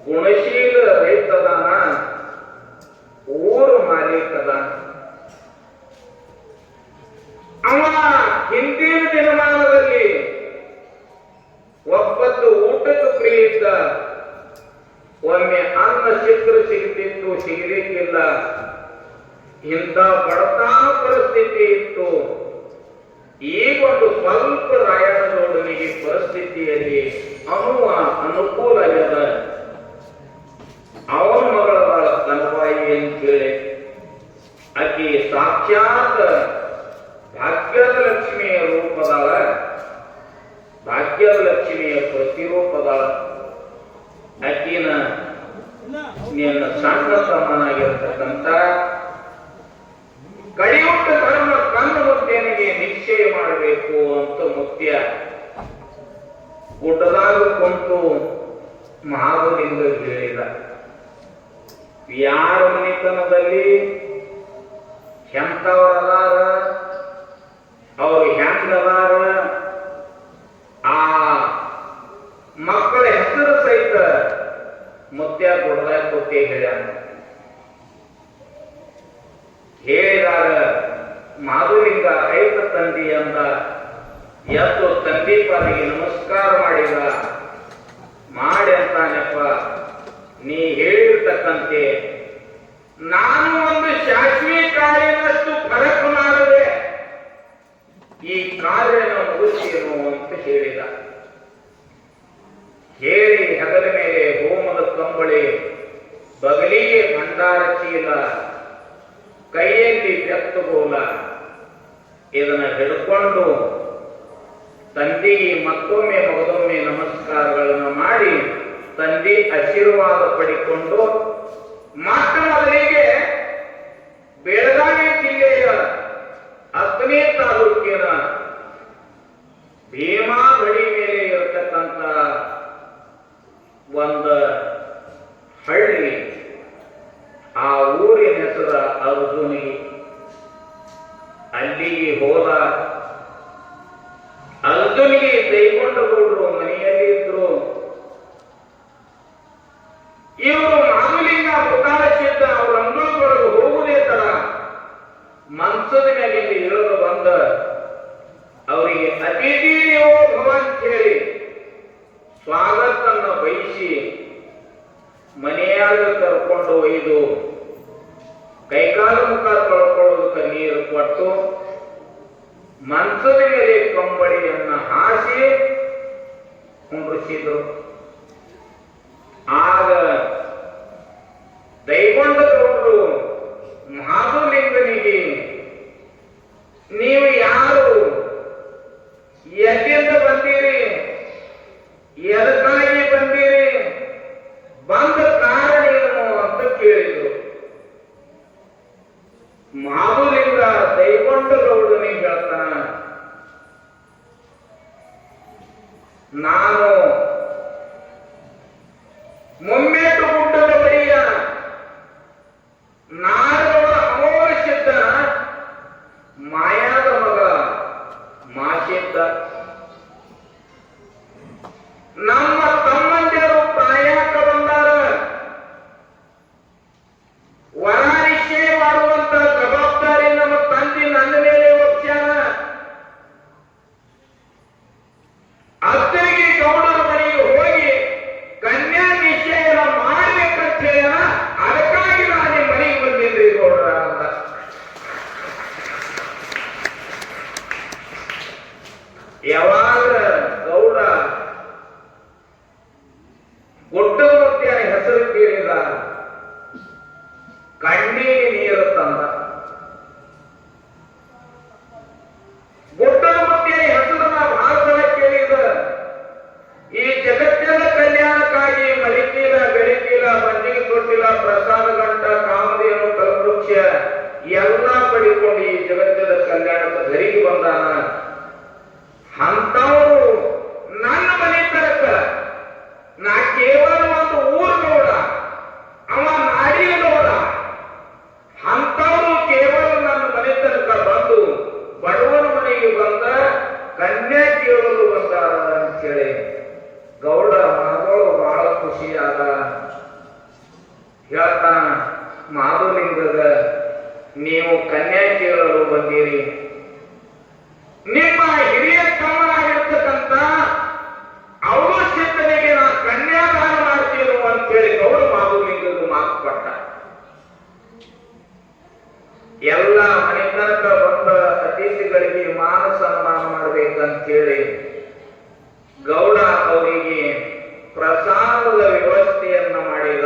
ಗುಣಶೀಲ ರೈತದಾನ, ಊರು ಮಾಲೀಕದಾನ. ಅವ ಹಿಂದಿನ ದಿನಮಾನದಲ್ಲಿ ಒಬ್ಬತ್ತು ಊಟದ ಪ್ರಿಯ ಇದ್ದ. ಒಮ್ಮೆ ಅನ್ನ ಸಿಗ್ತಿತ್ತು, ಸಿಗಲಿಕ್ಕಿಲ್ಲ. ಇಂಥ ಬಡತನ ಪರಿಸ್ಥಿತಿ ಇತ್ತು. ಈಗ ಒಂದು ಸ್ವಲ್ಪ ರಾಯಣ್ಣನೊಡನಿಗೆ ಪರಿಸ್ಥಿತಿಯಲ್ಲಿ ಅನುಕೂಲ ಆಗ್ಯದ. ಅವನ ಮಗಳ ಕನವಾಯಿ ಅಂತೇಳಿ ಆಕೆ ಸಾಕ್ಷಾತ್ ಭಾಗ್ಯದ ಲಕ್ಷ್ಮಿಯ ರೂಪದಾಳ, ಭಾಗ್ಯದ ಲಕ್ಷ್ಮಿಯ ಪ್ರತಿರೂಪದಾಳ. ಆಕಿನ ನಿನ್ನ ಸಣ್ಣ ತಮ್ಮನಾಗಿರ್ತಕ್ಕಂಥ ಕಡಿಯುಟ್ಟ ಧರ್ಮ ಕಣ್ಣ ಮುತ್ಯನಿಗೆ ನಿಶ್ಚಯ ಮಾಡಬೇಕು ಅಂತ ಮುತ್ಯ ಗುಡ್ಡದಾಗ ಕುಂತು ಮಹಾಬಲಿಂಗ ಹೇಳಿದ. ಯಾರ ಮನೆತನದಲ್ಲಿ ಎಂಥವರದಾರ, ಅವರು ಹೆಂಗದಾರ, ಆ ಮಕ್ಕಳ ಹೆಸರು ಸಹಿತ ಮುತ್ಯ ಗುಡ್ಡದಾಗ ಕೂತಿ ಹೇಳ್ಯಾನ. ಹೇಳಿದಾಗ ಮಾಧುಲಿಂಗ ಐತ ತಂದಿ ಅಂದ. ಎದ್ದು ತಂದಿ ಪಾಲಿಗೆ ನಮಸ್ಕಾರ ಮಾಡಿದ. ಮಾಡಿ ಅಂತಾನಪ್ಪ, ನೀ ಹೇಳಿರ್ತಕ್ಕಂತೆ ನಾನು ಒಂದು ಶಾಶ್ವತ ಕಾರ್ಯನಷ್ಟು ಫರಕ್ ಮಾಡದೆ ಈ ಕಾರ್ಯನ ಮುಗಿಸಿನು ಅಂತ ಹೇಳಿದ. ಹೇಳಿ ಹೆಗಲ ಮೇಲೆ ಹೋಮದ ಕಂಬಳಿ, ಬಗಲಿಗೆ ಭಂಡಾರ ಚೀಲ, ಕೈಯಲ್ಲಿ ಬೆತ್ತಗೋಲ ಇದನ್ನ ಹಿಡ್ಕೊಂಡು ತಂದೆಗೆ ಮತ್ತೊಮ್ಮೆ ಮಗದೊಮ್ಮೆ ನಮಸ್ಕಾರಗಳನ್ನು ಮಾಡಿ ತಂದೆ ಆಶೀರ್ವಾದ ಪಡಿಕೊಂಡು ಮೊಟ್ಟ ಮೊದಲಿಗೆ ಬೆಳಗಾವಿ ಜಿಲ್ಲೆಯ 10ನೇ ತಾಲೂಕಿನ ಭೀಮಾ ಗಡಿ ಮೇಲೆ ಇರತಕ್ಕಂತ ಒಂದು ಹಳ್ಳಿ, ಆ ಊರಿನ ಹೆಸರ ಅರ್ಜುನಿ. ಅಲ್ಲಿಗೆ ಹೋದ. ಅರ್ಜುನಿಗೆ ದೈಗೊಂಡಗೌಡರು ಮನೆಯಲ್ಲಿ ಇದ್ರು. ಇವರು ಮಾಮೂಲಿಂಗ ಮುಖಾಶಿದ್ದ ಅವರ ಅಂಗಳೊಳಗೆ ಹೋಗುವುದೇ ತರ ಮಂಚದ ಮೇಲಿಂದ ಇಳಿದು ಬಂದ ಅವರಿಗೆ ಅತಿಥಿ ದೇವೋ ಭವ ಅಂತ ಹೇಳಿ ಸ್ವಾಗತ ಮನೆಯಾಗ ಕರ್ಕೊಂಡು ಒಯ್ದು ಕೈಕಾಲು ಮುಖ ತೊಳ್ಕೊಳ್ಳೋದಕ್ಕೆ ನೀರು ಕೊಟ್ಟು ಮಂಚದ ಮೇಲೆ ಕಂಬಳಿಯನ್ನ ಹಾಸಿ ಕುಂಡ್ರಿಸಿದ್ರು. ಆಗ ದೈವಂತಗೌಡರು ಮಹಾಬಲಿಂಗನಿಗೆ, ನೀವು ಯಾರು, ಎಲ್ಲಿಂದ ಬಂದಿರಿ, ಎದಕ್ಕಾಗಿ ಬಂದಿರಿ, ಬಂದ ಕಾರಣ ಏನು ಅಂತ ಕೇಳಿದ್ರು. ಮಹಾಬಲಿಂಗ ದೈವಂತಗೌಡನಿಗೆ ಹೇಳ್ತಾನ, ನಾನು ಮುಮ್ಮೇಟು ಗುಡ್ಡದ ಬಳಿಯ ನಾಡದವರ ಅಮೋಘ ಸಿದ್ಧನ ಮಾಯಾದ ಮಗ ಮಾಸಿದ್ದ. ನಮ್ಮ ತಮ್ಮಂದಿರು ಪ್ರಾಯಕ್ಕೆ ಬಂದಾರ. ವರ ನಿಶ್ಚಯ ಮಾಡುವಂತ ಜವಾಬ್ದಾರಿ ನಮ್ಮ ತಂದೆ ನನ್ನ ಮೇಲೆ ಒಪ್ಸ್ಯಾನ. ಅತ್ತರಿಗೆ ಗೌಡರ ಮನೆಗೆ ಹೋಗಿ ಕನ್ಯಾ ನಿಶ್ಚಯನ ಮಾಡ್ಬೇಕಂತ ಹೇಳ, ಅದಕ್ಕಾಗಿ ನಾನು ಮನೆಗೆ ಬಂದಿದ್ರಿ ಗೌಡರ ಅಂತ. ಯಾವಾಗ ಗೌಡ ಗುಡ್ಡದ ಮುತ್ಯನ ಹೆಸರು ಕೇಳಿದ, ಕಣ್ಣಿಗೆ ನೀರು ತಂದ. ಗುಡ್ಡದ ಮುತ್ಯನ ಹೆಸರನ್ನ ಬಹಳ ಸಲ ಕೇಳಿದ. ಈ ಜಗತ್ತಿನ ಕಲ್ಯಾಣಕ್ಕಾಗಿ ಮರಿಕೀಲ, ಬೆಳಿಕೀಲ, ಬಂಜಿಗೆ ತೊಟ್ಟಿಲ, ಪ್ರಸಾದ ಗಂಟ, ಕಾಮಧೇನು, ಕಲ್ಪವೃಕ್ಷ ಎಲ್ಲ ಪಡಿಕೊಂಡು ಈ ಜಗತ್ತಿನ ಕಲ್ಯಾಣಕ್ಕೆ ಧರಿಗೆ ಬಂದಾನ. ಅಂತವರು ನನ್ನ ಮನೆ ತನಕ, ನಾ ಕೇವಲ ಒಂದು ಊರು ಗೌಡ, ಅವ ನಾಡಿನ ಗೌಡ, ಅಂತವರು ಕೇವಲ ನನ್ನ ಮನೆ ತನಕ ಬಂದು ಬಡವನ ಮನೆಗೆ ಬಂದ ಕನ್ಯಾ ಕೇಳಲು ಬಂದಾರ ಅಂತೇಳಿ ಗೌಡ ಮಗಳು ಬಹಳ ಖುಷಿಯಾದ. ಹೇಳ್ತಾನ, ಮಾಧುಲಿಂಗದ ನೀವು ಕನ್ಯಾ ಕೇಳಲು ಬಂದಿರಿ, ನಿಮ್ಮ ಹಿರಿಯ ತಮ್ಮನಾಗಿರ್ತಕ್ಕಂಥ ಅವರು ಸಿದ್ಧನಿಗೆ ನಾ ಕನ್ಯಾದಾನ ಮಾಡ್ತೀನು ಅಂತೇಳಿ ಗೌಡ ಮಾಧುಲಿಂಗದ ಮಾತು ಕೊಟ್ಟ. ಎಲ್ಲ ಮನೆ ತನಕ ಬಂದ ಅತಿಥಿಗಳಿಗೆ ಮಾನ ಸನ್ಮಾನ ಮಾಡ್ಬೇಕಂತೇಳಿ ಗೌಡ ಅವರಿಗೆ ಪ್ರಸಾದದ ವ್ಯವಸ್ಥೆಯನ್ನ ಮಾಡಿದ.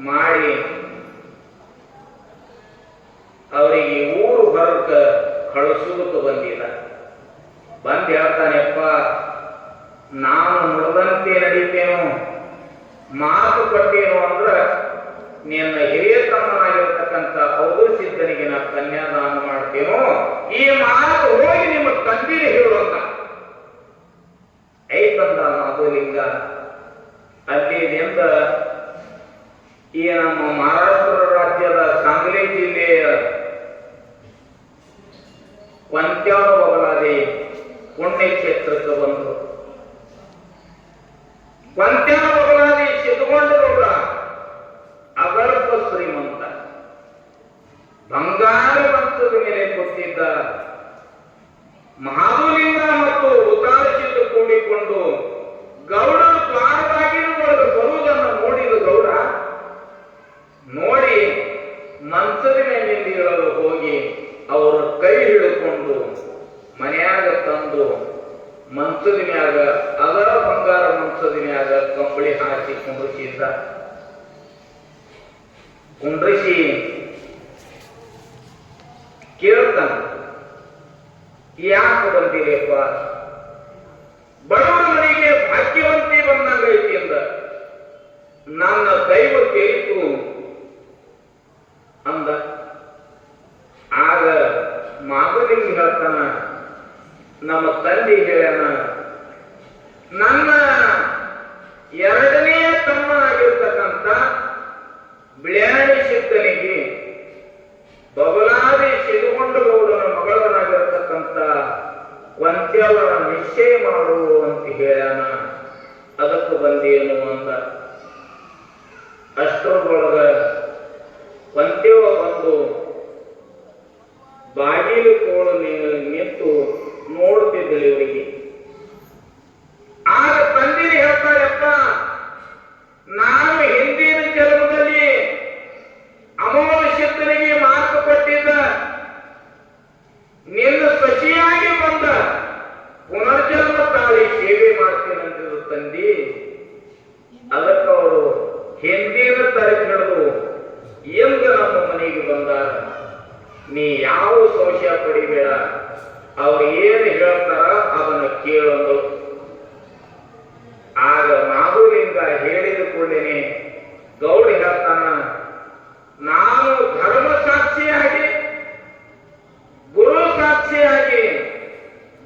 ಮಾಡಿ ಅವರಿಗೆ ಊರು ಹೊರಕ ಕಳಿಸುವುದಕ್ಕೆ ಬಂದಿಲ್ಲ. ಬಂದು ಹೇಳ್ತಾನೆಪ್ಪ, ನಾನು ನುಡಿದಂತೆ ನಡೀತೇನೋ, ಮಾತು ಕೊಟ್ಟೇನು ಅಂದ್ರ ನಿನ್ನ ಹಿರಿಯ ತಮ್ಮನಾಗಿರ್ತಕ್ಕಂಥ ಅವರು ಸಿದ್ಧನಿಗೆ ನಾ ಕನ್ಯಾದಾನ ಮಾಡ್ತೇನೋ, ಈ ಮಾತು ಹೋಗಿ ನಿಮ್ಮ ತಂದೆಗೆ ಹೇಳುವಂತ ಐತಂದ ಮಾಧುಲಿಂಗ. ಅಲ್ಲಿಂದ ಈ ನಮ್ಮ ಮಹಾರಾಷ್ಟ್ರ ರಾಜ್ಯದ ಸಾಂಗ್ಲಿ ಜಿಲ್ಲೆಯ ಕೊಂತ್ಯಾಳ ಬಬಲಾದಿ ಪುಣ್ಯಕ್ಷೇತ್ರಕ್ಕೆ ಬಂದರು. ಕೊಂತ್ಯಾಳ ಬಬಲಾದಿ ಸಿದ್ಧಗೊಂಡಗೌಡ ಅಗರ್ಭ ಶ್ರೀಮಂತ, ಬಂಗಾರ ವಂಶದ ಮೇಲೆ ಕೊಟ್ಟಿದ್ದ. ಮಹಾಬಲಿಂಗ ಮತ್ತು ಉದಾಸಿದ್ದು ಕೂಡಿಕೊಂಡು ಗೌಡರು ದ್ವಾರದಾಗಿನ ಒಳಗೆ ಬರುವುದನ್ನು ನೋಡಿದ ಗೌಡ ನೋಡಿ ಮಂಚದ ಮೇಲಿಂದ ಇಳಲು ಹೋಗಿ ಅವರ ಕೈ ಹಿಡಿದುಕೊಂಡು ಮನೆಯಾಗ ತಂದು ಮಂಚದ ಮ್ಯಾಗ, ಅದರ ಬಂಗಾರ ಮಂಚದ ಮ್ಯಾಗ ಕಂಬಳಿ ಹಾಕಿ ಕುಂಡ್ರಿಸಿದ್ದ. ಕುಂಡ್ರಿಸಿ ಕೇಳ್ತಾನ, ಯಾಕೆ ಬಂದಿರಿಯಪ್ಪ? ಬಡವರ ಮನೆಗೆ ಭಾಗ್ಯವಂತಿ ಬಂದಂಗೈತಿ ಅಂದ. ನನ್ನ ದೈವ ಕೇಳಿತು ಅಂದ. ಆಗ ಮಾಧುಲಿಂಗ ಹೇಳ್ತಾನ, ನಮ್ಮ ತಂದೆ ಹೇಳ್ಯಾನ, ನನ್ನ ಎರಡನೇ ತಮ್ಮನಾಗಿರ್ತಕ್ಕಂಥ ಬಿಳ್ಯಾಣಿ ಸಿದ್ಧನಿಗೆ ಬಬಲಾದಿ ಸಿದ್ಧಗೊಂಡಗೌಡನ ಮಗಳನಾಗಿರ್ತಕ್ಕಂಥ ಕೊಂತ್ಯವರ ನಿಶ್ಚಯ ಮಾಡು ಅಂತ ಹೇಳ್ಯಾನ, ಅದಕ್ಕೆ ಬಂದೇನು ಅಂದ. ಅಷ್ಟರೊಳಗ ಕೊಂತ್ಯವ ಬಂದು ಬಾಗಿಲು ಕೋಳು ನಿಂತು ನೋಡ್ತಿದ್ದಳು ಇವರಿಗೆ. ಆಗ ತಂದಿನಿ ಹೇಳ್ತಾರಪ್ಪ, ನಾನು ಹಿಂದಿನ ತಂದಿ. ಅದಕ್ಕೆ ಅವರು ಹಿಂದಿನ ತಾರೀಕು ಹಿಡಿದು ಎಂದು ನಮ್ಮ ಮನೆಗೆ ಬಂದಾರ. ನೀ ಯಾವ ಸಂಶಯ ಪಡಿಬೇಡ, ಅವ್ರು ಏನು ಹೇಳ್ತಾರ ಅದನ್ನು ಕೇಳೋದು. ಆಗ ಮಾಧುಲಿಂಗ ಹೇಳಿದ ಕೂಡಲೇ ಗೌಡ ಹೇಳ್ತಾನ, ನಾನು ಧರ್ಮ ಸಾಕ್ಷಿಯಾಗಿ, ಗುರು ಸಾಕ್ಷಿಯಾಗಿ,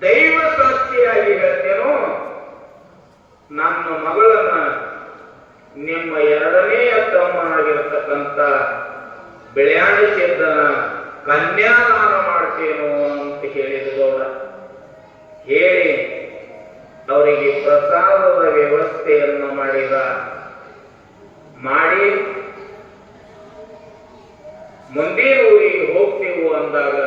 ದೈವ ಸಾಕ್ಷಿಯಾಗಿ ಹೇಳ್ತೇನೋ, ನನ್ನ ಮಗಳನ್ನ ನಿಮ್ಮ ಎರಡನೆಯ ತಮ್ಮನಾಗಿರ್ತಕ್ಕಂಥ ಬೆಳ್ಯಾಡಿ ಸಿದ್ದನ ಕನ್ಯಾದಾನ ಮಾಡ್ತೇನೋ ಅಂತ ಹೇಳಿದ ಗೌಡ. ಹೇಳಿ ಅವರಿಗೆ ಪ್ರಸಾದದ ವ್ಯವಸ್ಥೆಯನ್ನು ಮಾಡಿ ಮುಂದಿನ ಊರಿಗೆ ಹೋಗ್ತೀವು ಅಂದಾಗ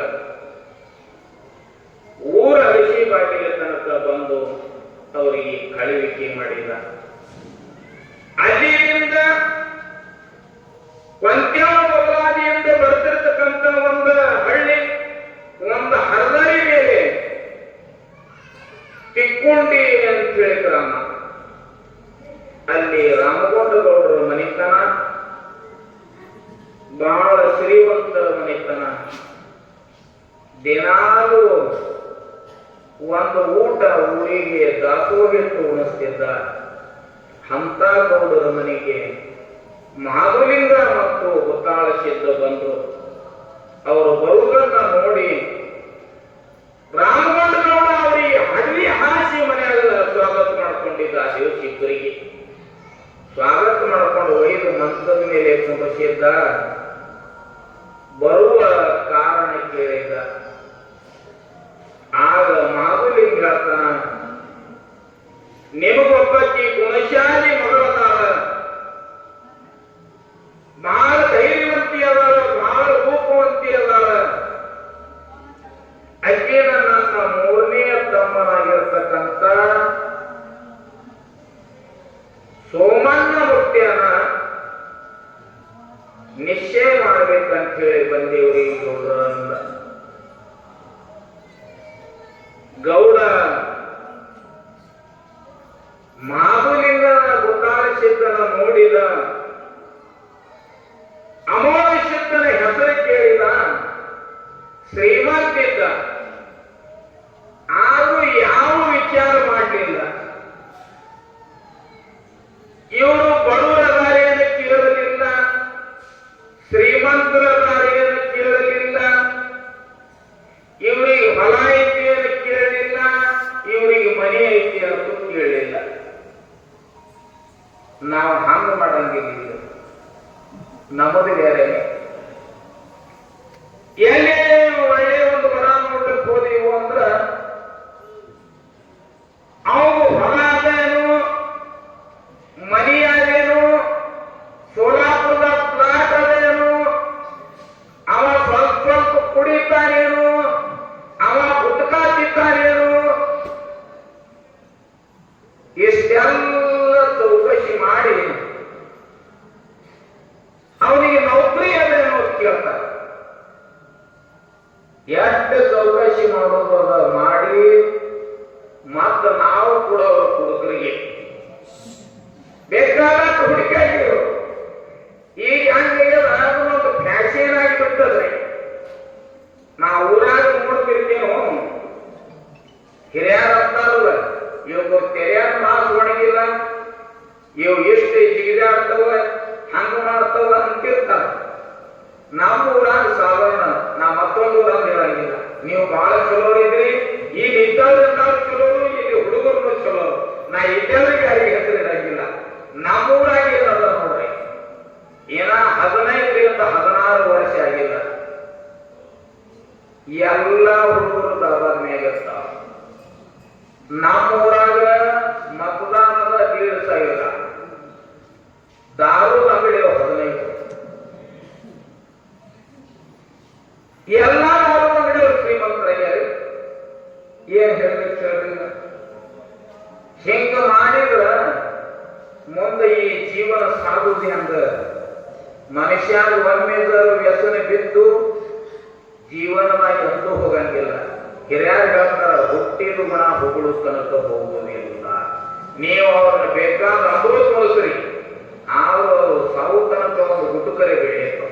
ಊರ ಅರಿಶಿ ಬಾಗಿಲ ತನಕ ಬಂದು ಅವರಿಗೆ ಕಳುವಿಕೆ ಮಾಡಿದ. ಅಲ್ಲಿಂದ ಕೊಂತ್ಯಾವ ಬದಲಾದಿಯಿಂದ ಬರ್ತಿರ್ತಕ್ಕಂಥ ಒಂದು ಹಳ್ಳಿ, ಒಂದು ಹರದಾರಿ ಮೇಲೆ ತಿಕ್ಕೊಂಡಿ ಅಂತ ಹೇಳಿ ಗ್ರಾಮ. ಅಲ್ಲಿ ರಾಮಗೊಂಡಗೌಡರ ಮನೆತನ, ಬಹಳ ಶ್ರೀಮಂತರ ಮನೆತನ. ದಿನಾಲೂ ಒಂದು ಊಟ ಊರಿಗೆ ದಾಸೋಹಿಟ್ಟು ಉಣಿಸ್ತಿದ್ದ. ಅಂತ ಗೌಡರ ಮನೆಗೆ ಮಾಧುಲಿಂಗ ಮತ್ತು ಗುತ್ತಾಳ ಸಿದ್ಧ ಬಂದರು. ಅವರು ಬರುವುದನ್ನ ನೋಡಿ ರಾಮಗೊಂಡಗೌಡ ಅವರಿಗೆ ಹಳ್ಳಿ ಹಾಸಿ ಮನೆಯಾಗ ಸ್ವಾಗತ ಮಾಡಿಕೊಂಡಿದ್ದ. ದಿವಸಿಬ್ಬರಿಗೆ ಸ್ವಾಗತ ಮಾಡಿಕೊಂಡು ಒಯ್ದು ಮಂಚದ ಮೇಲೆ ಕುಂಡಿಸಿದ್ದ. ಬರುವ ಕಾರಣ ಕೇಳಿದ. ಆಗ ಮಾಧುಲಿಂಗ ಹೇಳ್ತಾನ, ನಿಮಗೊಬ್ಬಕ್ಕಿ ಗುಣಶಾಲಿ ಮಗಳದಾಳ, ಬಹಳ ಧೈರ್ಯವಂತಿ ಅದಾಳ, ಬಹಳ ರೂಪವಂತಿ ಅದಾಳ. ಅಕ್ಕಿನ ನನ್ನ ಮೂರನೆಯ ತಮ್ಮನಾಗಿರ್ತಕ್ಕಂಥ ಸೋಮಣ್ಣ ಮುತ್ಯನ ನಿಶ್ಚಯ ಮಾಡ್ಬೇಕಂತ ಹೇಳಿ ಬಂದೇವ್ರಿ ಗೌಡರನ್ನ. ಗೌಡ ಮಾಧುಲಿಂಗನ ಗುತ್ತಾಳ ಸಿದ್ಧನ ನೋಡಿದ. ಅಮೋಘ ಸಿದ್ಧನ ಹೆಸರು ಕೇಳಿದ. ಶ್ರೀಮಂತಿದ್ದ, ಆದ್ರೂ ಯಾವ ವಿಚಾರ ಮಾಡಲಿಲ್ಲ. ಇವರು ಬಡವರ ದಾರಿಯನ್ನು ಕೇಳಲಿಲ್ಲ, ಶ್ರೀಮಂತರ ದಾರಿಯನ್ನು ಕೇಳಲಿಲ್ಲ, ಇವರಿಗೆ ಹೊಲ ಐತಿ ಅಂತ ಕೇಳಲಿಲ್ಲ, ಇವರಿಗೆ ಮನೆ ಐತಿ ಅಂತ ಕೇಳಲಿಲ್ಲ. ನಾವು ಹಂಗ ಮಾಡಂಗಿಲ್ಲ, ನಮ್ಮದು ಬೇರೆ. ಎಲ್ಲೇ ಒಳ್ಳೆ ಒಂದು ಮರ ನೋಡ್ಲಿಕ್ಕೆ ಹೋದೀವು ಅಂದ್ರ ಅವು ಹೊಲ ಅದೇನು, ಮನಿ ಅದೇನು, ಸೋಲಾಪುರದ ಪ್ಲಾಟ್ ಅದೇನು, ಅವ ಸ್ವಲ್ಪ ಸ್ವಲ್ಪ ಕುಡಿತಾನೇನು, ಅವ ಗುಟ್ಕಾ ತಿಂತಾನೇನು, ಇಷ್ಟೆಲ್ಲ ಚೌಕಶಿ ಮಾಡಿ ಅವನಿಗೆ ನೌಕರಿ ಅದೇನೋ ಕೇಳ್ತಾರೆ. ಎಷ್ಟು ಚೌಕಶಿ ಮಾಡೋದು ಅದ ಮಾಡಿ ಮತ್ತ ನಾವು ಕೂಡ ಅವ್ರ ಹುಡುಗರಿಗೆ ಬೇಕಾದಷ್ಟು ಹುಡುಕಾಗಿರು. ಈಗ ಹಂಗೆ ಒಂದು ಫ್ಯಾಷನ್ ಆಗಿಬಿಡ್ತದ್ರಿ. ನಾವು ಊರಾಗ ನೋಡ್ತಿರ್ತೇನೋ, ಹಿರಿಯರ ಅಂತಾರಲ್ಲ, ಇವಾಗ ತೆರೆಯಾರ ಮಾಸು ಒಣಗಿಲ್ಲ, ಇವು ಎಷ್ಟು ಜಿಗಿದಾಡ್ತವ, ಹಂಗ ಮಾಡ್ತವ ಅಂತಿರ್ತಾರ. ನಮ್ಮ ಊರಾಗ ಸಾಧಾರಣ, ನಾ ಮತ್ತೊಂದು ಊರಾಗ ಹೇಳಂಗಿಲ್ಲ. ನೀವು ಬಹಳ ಚಲೋ ಇದ್ರಿ, ಈಗ ಇದ್ದವ್ರಿಂದ ಚಲೋರು, ಇಲ್ಲಿ ಹುಡುಗರು ಚಲೋರು. ನಾ ಇದ್ದವ್ರಿಗೆ ಯಾರಿಗೆ ಹೆಸರು ಇರಂಗಿಲ್ಲ. ನಮ್ಮೂರಾಗ ಏನದ ನೋಡ್ರಿ, ಏನ 15ರಿಂದ 16 ವರ್ಷ ಆಗಿಲ್ಲ, ಎಲ್ಲ ಹುಡುಗರು ದಾಬಾದ ಮೇಗಿರ್ತಾವ. ನಮ್ಮೂರಾಗ ಮತದಾನದ 1,500,000, ದಾರು ಅಂಗಡಿ 15. ಎಲ್ಲ ದಾರು ಅಂಗಡಿಯವರು ಶ್ರೀಮಂತರಾಗ್ಯಾರ. ಏನ್ ಹೇಳ್ಬೇಕು ಹೇಳ್ರಿ? ಹಿಂಗ ಮಾಡಿದ್ರ ಮುಂದೆ ಈ ಜೀವನ ಸಾಗುದು ಹಂಗ. ಮನುಷ್ಯ ಒಮ್ಮೆದರು ವ್ಯಸನ ಬಿದ್ದು ಜೀವನವಾಗಿ ಹಂದು ಹೋಗಂಗಿಲ್ಲ. ಹಿರಿಯರು ಹೇಳ್ತಾರ, ಹುಟ್ಟಿದ ಗುಣ ಹೊಗಳು ತನಕ ಹೋಗುವುದಿಲ್ಲ. ನೀವು ಅವ್ರ ಬೇಕಾದ ಅಂದ್ರೂ ಮೋಸರಿ ಅವರು ಸೌತನಕ ಒಂದು ಗುಟುಕರೆ ಬೆಳೆಯಿತು.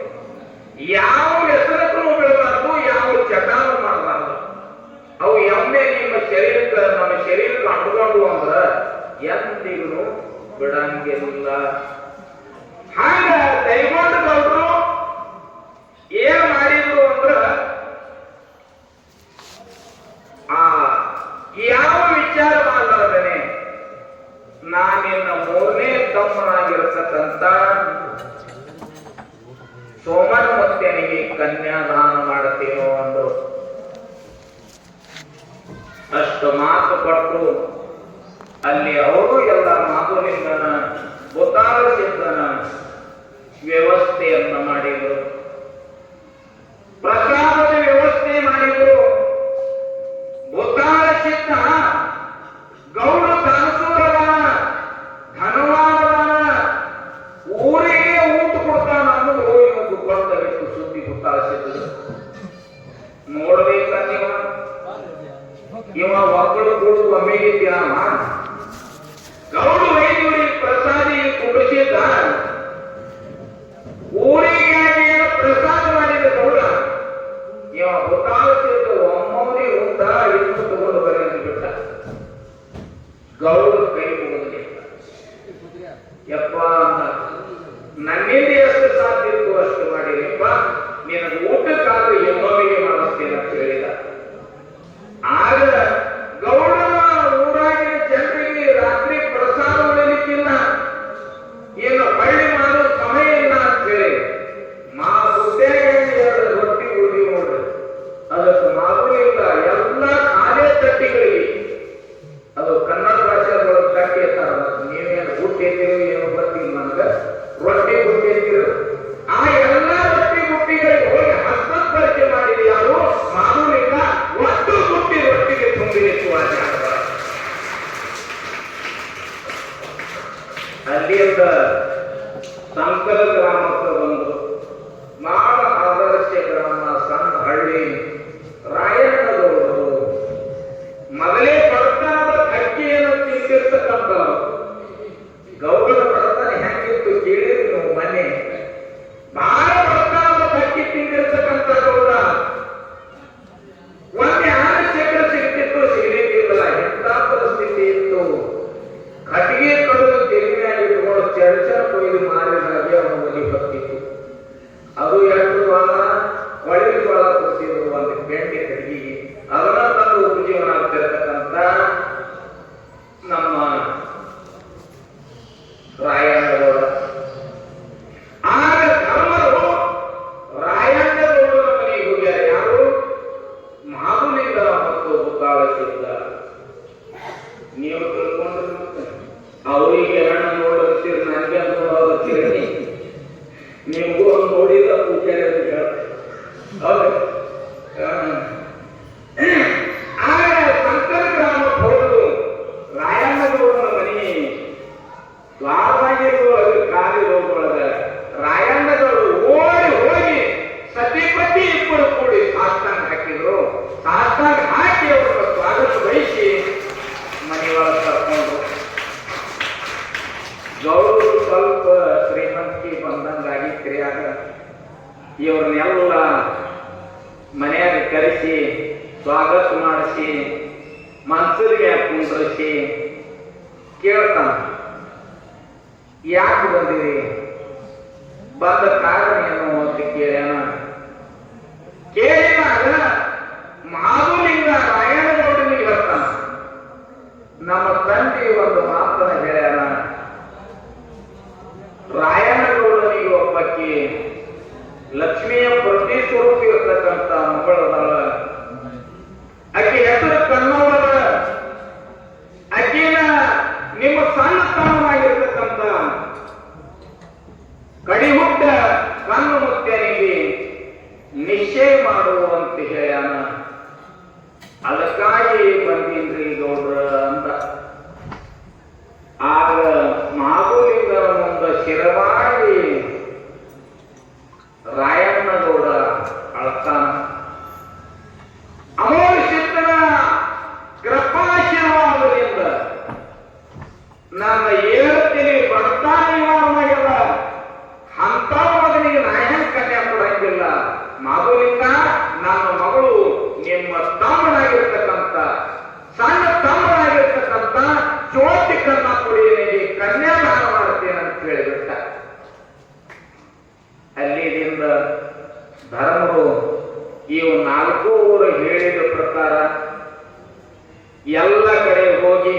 ಯಾವ ಹೆಸರಕ್ಕೂ ಬೆಳಬಾರ್ದು, ಯಾವ ಚಟಾನು ಮಾಡಬಾರ್ದು. ಅವು ಎಮ್ಮೆ ನಮ್ಮ ಶರೀರಕ್ಕೆ ಅಂಟ್ಕೊಂಡು ಅಂದ್ರ ಎಂದಿಗೂ ಬಿಡಂಗಿಲ್ಲ. ಹಾಗ ದೈವಂತ ಗೌಡ್ರು ಏನ್ ಮಾಡಿದ್ರು ಅಂದ್ರ ಯಾವ ವಿಚಾರ ಮಾಡಲಾರ್ದೇನೆ ನಾನಿನ್ನ ಮೂರನೇ ತಮ್ಮನಾಗಿರ್ತಕ್ಕಂಥ ಸೋಮನ ಮುತ್ತನಿಗೆ ಕನ್ಯಾದಾನ ಮಾಡ್ತೀನೋ ಅಂದ್ರು. ಅಷ್ಟು ಮಾತು ಕೊಟ್ಟರು. ಅಲ್ಲಿ ಅವರು ಎಲ್ಲ ಮಾಧುಲಿಂಗನ ಬುತ್ತಾಳ ಸಿದ್ಧನ ವ್ಯವಸ್ಥೆಯನ್ನ ಮಾಡಿದರು. ಪ್ರಸಾದದ ವ್ಯವಸ್ಥೆ ಮಾಡಿದರು. ಬುತ್ತಾಳ ಸಿದ್ಧ ಗೌಡ ದಾನಸೂರನ ಧನವಾನನ ಊರಿಗೆ ಊಟ ಕೊಡ್ತಾನ ಅನ್ನೋದು ಇವತ್ತು ಗೊತ್ತಾಗಿತ್ತು ಸುದ್ದಿ. ಬುತ್ತಾಳ ಸಿದ್ಧ ನೋಡ್ಬೇಕ ಇವ ಮಕ್ಕಳು ಕೂಡು ಒಮ್ಮೆಗೆ ತಿನ್ನವ ಗೌಡ ವೈದ್ಯರಿಗೆ ಪ್ರಸಾದಿ ಕುಡಿಸಿದ್ದ. ಊರಿಗೆ ಪ್ರಸಾದ ಮಾಡಿದ ಗೌಡ ಇವ ಗೊತ್ತಾಗುತ್ತಿದ್ದ ಒಮ್ಮವನೇ ಊಟ ಇನ್ನು ತಗೊಂಡು ಬರ ಅಂತ ಬಿಟ್ಟ. ಗೌಡ ಕೈ ಮುಗಿದಿಲ್ಲ. ಯಪ್ಪ ನನ್ನಿಂದ ಎಷ್ಟು ಸಾಧ್ಯ ಇತ್ತು ಅಷ್ಟು ಮಾಡಿದಪ್ಪ, ನಿನಗೆ ಊಟಕ್ಕಾದ್ರೂ ಇನ್ನೊಮ್ಮೆಗೆ ಮಾಡಿಸ್ತೇನೆ ಅಂತ ಹೇಳಿದ. ಆಗ ಗೌಡನ ಊರಾಗಿನ ಜನರಿಗೆ ರಾತ್ರಿ ಪ್ರಸಾದ ಉಳಿಲಿಕ್ಕಿಲ್ಲ, ಏನು ಬಳ್ಳಿ ಮಾಡೋ ಸಮಯ ಇಲ್ಲ ಅಂತ ಹೇಳಿ ಎರಡು ರೊಟ್ಟಿ ಉಳಿದಿ ನೋಡ್ರಿ. ಅದಕ್ಕೆ ಮಾಗುಲಿಲ್ಲ ಎಲ್ಲ ಖಾಲಿ ತಟ್ಟಿಗಳಿಗೆ. ಅದು ಕನ್ನಡ ಭಾಷೆದೊಳಗೆ ತಟ್ಟಿ ಇರ್ತಾರ. ನೀವೇನು ಹುಟ್ಟಿದ್ದೀರಿ ಏನು ಬರ್ತೀವಿ ನನಗ ರೊಟ್ಟಿ ಹುಟ್ಟಿದ್ದೀರಿ. ಆ ಎಲ್ಲ ರೊಟ್ಟಿ ಗುಟ್ಟಿಗಳಿಗೆ ಹೋಗಿ ಹಸ್ತಸ್ಪರ್ಶೆ ಮಾಡಿದ ಯಾರು ಮಾಗುಲಿಲ್ಲ. ಒಟ್ಟು ಗುಟ್ಟಿ ರೊಟ್ಟಿಗೆ ತುಂಬಿತ್ತು. ಅಲ್ಲಿಂದ ಸಂಕಲ ಗ್ರಾಮಕ್ಕೆ ಬಂದು ಮಾಡ ಆದರ್ಶ ಗ್ರಾಮ ಸಣ್ಣ ಹಳ್ಳಿ ರಾಯಣ್ಣದವರು ಮೊದಲೇ ಬಡತನದ ಅಕ್ಕಿಯನ್ನು ತಿಂದಿರ್ತಕ್ಕಂಥ ಗೌಡನ ಬಡತನ ಹೆಂಗಿತ್ತು ಕೇಳಿದ್ರಿ ನೀವು ಮನೆ. ಬಹಳ ಬಡತನದ ಅಕ್ಕಿ ತಿಂದಿರ್ತಕ್ಕಂಥ ಗೌಡ ಒಂದೇ ಚಕ್ರ ಸಿಗ್ತಿತ್ತು, ಸಿಗಲಿಕ್ಕಿಲ್ಲ. ಎಂತ ಪರಿಸ್ಥಿತಿ ಇತ್ತು. ಕಟ್ಟಿಗೆ ಕಡಿದು ತೆಲಿಮೆಯಾಗಿ ಇಟ್ಕೊಂಡು ಚರ್ಚನ ಕೊಯ್ದು ಮಾರಿದಾಗೆ ಅವನ ಮನೆ ಬರ್ತಿತ್ತು. ಅದು ಎರಡು ಬಾಳ ಒಳಗೆ ಬಾಳ ಕೊಡ್ತಿದ್ರು ಒಂದು ಬೆಂಡೆ ಕಟ್ಟಿಗೆ. ಅದನ್ನ ತಂದು ಉಪಜೀವನ ಆಗ್ತಿರ್ತಕ್ಕಂಥ ನಮ್ಮ ರಾಯಣ್ಣಗೌಡ. ಆಗ ಧರ್ಮರು ರಾಯಣ್ಣಗೌಡನ ಮನೆಗೆ ಹೋಗ್ಯಾರ. ಯಾರು? ಮಾಧುಲಿಂಗ ಮತ್ತು ಬುತ್ತಾಳ ಸಿದ್ಧ. ನೀವು ತಿಳ್ಕೊಂಡ್ರೆ ಅವರಿಗೆ ಹಣ ನೋಡುತ್ತೀರಿ, ನನಗೆ ನೋಡೋತ್ತೀರಿ. ನಿಮಗೂ ನೋಡಿದ ಪೂಜಾರಿ ಹೌದು. ಆಗ ಸಂಕರ ಗ್ರಾಮಕ್ಕೆ ಹೋದ್ರು. ರಾಯಣ್ಣಗೌಡನ ಮನೆ ದ್ವಾರವಾಗಿರುವ ಖಾಲಿ ರೋಗದೊಳಗ ರಾಯಣ್ಣಗೌಡರು ಓಡಿ ಹೋಗಿ ಸತಿಪತಿ ಇಬ್ಬರು ಕೂಡಿ ಸಾಷ್ಟಾಂಗ ಹಾಕಿದ್ರು. ಸಾಷ್ಟಾಂಗ ಹಾಕಿ ಅವರ ಸ್ವಾಗತ ಬಯಸಿ ಮನೆಯೊಳಗೆ ಕರ್ಕೊಂಡು. ಗೌಡರು ಸ್ವಲ್ಪ ಶ್ರೀಮಂತಿ ಬಂದಂಗಾಗಿತ್ರಿ. ಆಗ ಇವ್ರನ್ನೆಲ್ಲ ಮನೆಯಾಗ ಕರೆಸಿ ಸ್ವಾಗತ ಮಾಡಿಸಿ ಮನ್ಸರಿಗೆ ಕುಂಡ್ರಿಸಿ ಕೇಳ್ತಾನ, ಯಾಕೆ ಬಂದಿರಿ, ಬಂದ ಕಾರಣ ಏನು ಅಂತ ಕೇಳ್ಯಾನ. ಕೇಳಿದಾಗ ಮಾಧುಲಿಂಗ ರಾಯಣ್ಣಗೌಡನಿಗೆ ಹೇಳ್ತಾನ, ನಮ್ಮ ತಂದೆ ಒಂದು ಮಾತನ್ನ ಹೇಳ್ಯಾನ. ರಾಯಣ್ಣಗೌಡನಿಗೆ ಒಬ್ಬಕ್ಕೆ ಲಕ್ಷ್ಮಿಯ ಪ್ರತಿ ಸ್ವರೂಪ ಇರ್ತಕ್ಕಂಥ ಮಗಳದಾಳ. ಆಕೆ ಹೆಸರು ಕನ್ನವರ. ಆಕೆನ ನಿಮ್ಮ ಸಣ್ಣ ಸ್ಥಾನವಾಗಿರ್ತಕ್ಕಂಥ ಕಡಿಹುಟ್ಟ ಕಣ್ಣು ಮುತ್ತನಿಗೆ ನಿಶ್ಚಯ ಮಾಡುವಂತ ಹೇಳ್ಯಾನ. ಅದಕ್ಕಾಗಿ ಬಂದೀನ್ರಿ ಗೌಡ್ರ ಅಂತ. ಆಗ ಮಾಧುಲಿಂಗನ ಮುಂದೆ ಶಿರವಾಗಿ ರಾಯಣ್ಣಗೌಡ ಅಳ್ತಾನ. ಅಮೋಘ ಸಿದ್ಧನ ಕೃಪಾಶೀರ್ವಾದದಿಂದ ನನ್ನ ಇವು 4 ಊರು ಹೇಳಿದ ಪ್ರಕಾರ ಎಲ್ಲ ಕಡೆ ಹೋಗಿ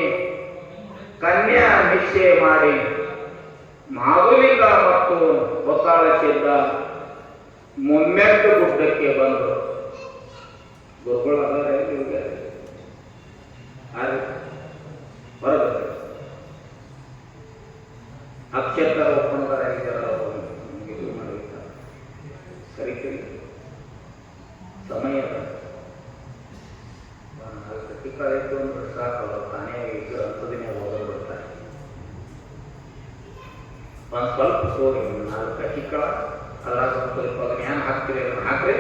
ಕನ್ಯಾ ನಿಶ್ಚಯ ಮಾಡಿ ಮಾಗುಲಿಂಗ ಮತ್ತು ಬೊತ್ತಾಳ ಸಿದ್ಧ ಮುಮ್ಮೆಟ್ಟು ಗುಡ್ಡಕ್ಕೆ ಬಂದರು. ಗುರುಗಳು ಬರಬೇಕು ಅಕ್ಷರ ಒಪ್ಪಂದರಾಗಿದ್ದಾರೆ. ಸರಿ ಸಮಯ ಕಟ್ಟಿಕಾಯಿತು ಅಂದ್ರೆ ಸಾಕಲ್ಲ, ತಾನೇ ಈಗ ಹತ್ತದಿನ ಹೋಗೋದು ಬಿಡ್ತಾರೆ. ಒಂದು ಸ್ವಲ್ಪ ಸೋರಿ 4 ಕಟ್ಟಿಕಾಳ ಅದ್ರಾಗ ಸ್ವಲ್ಪ ಜ್ಞಾನ ಹಾಕ್ತೀರಿ ಹಾಕ್ರಿ.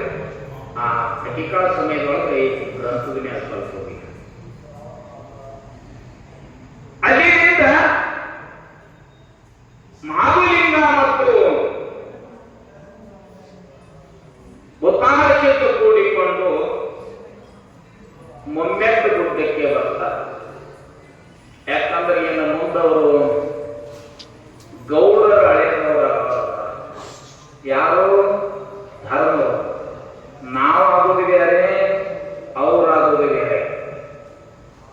ಆ ಕಟ್ಟಿಕಾಳ ಸಮಯದೊಳಗೆ ಗ್ರಂಥದಿನ ಸ್ವಲ್ಪ ಹೋಗಿ ಅಲ್ಲಿಂದ ಮಾಧುಲಿಂಗ ಮತ್ತು ಬೊತ್ತಾಳಶೆಟ್ಟು ಕೂಡಿಕೊಂಡು ಮೊಮ್ಮೆಟ್ಟು ಗುಡ್ಡಕ್ಕೆ ಬರ್ತಾರೆ. ಯಾಕಂದ್ರೆ ಇನ್ನು ಮುಂದವರು ಗೌಡರ ಹಳೆಯದವರ ಯಾರೋ ಧರ್ಮರು, ನಾವಾಗೋದು ಬೇರೆ, ಅವರಾಗೋದು ಬೇರೆ.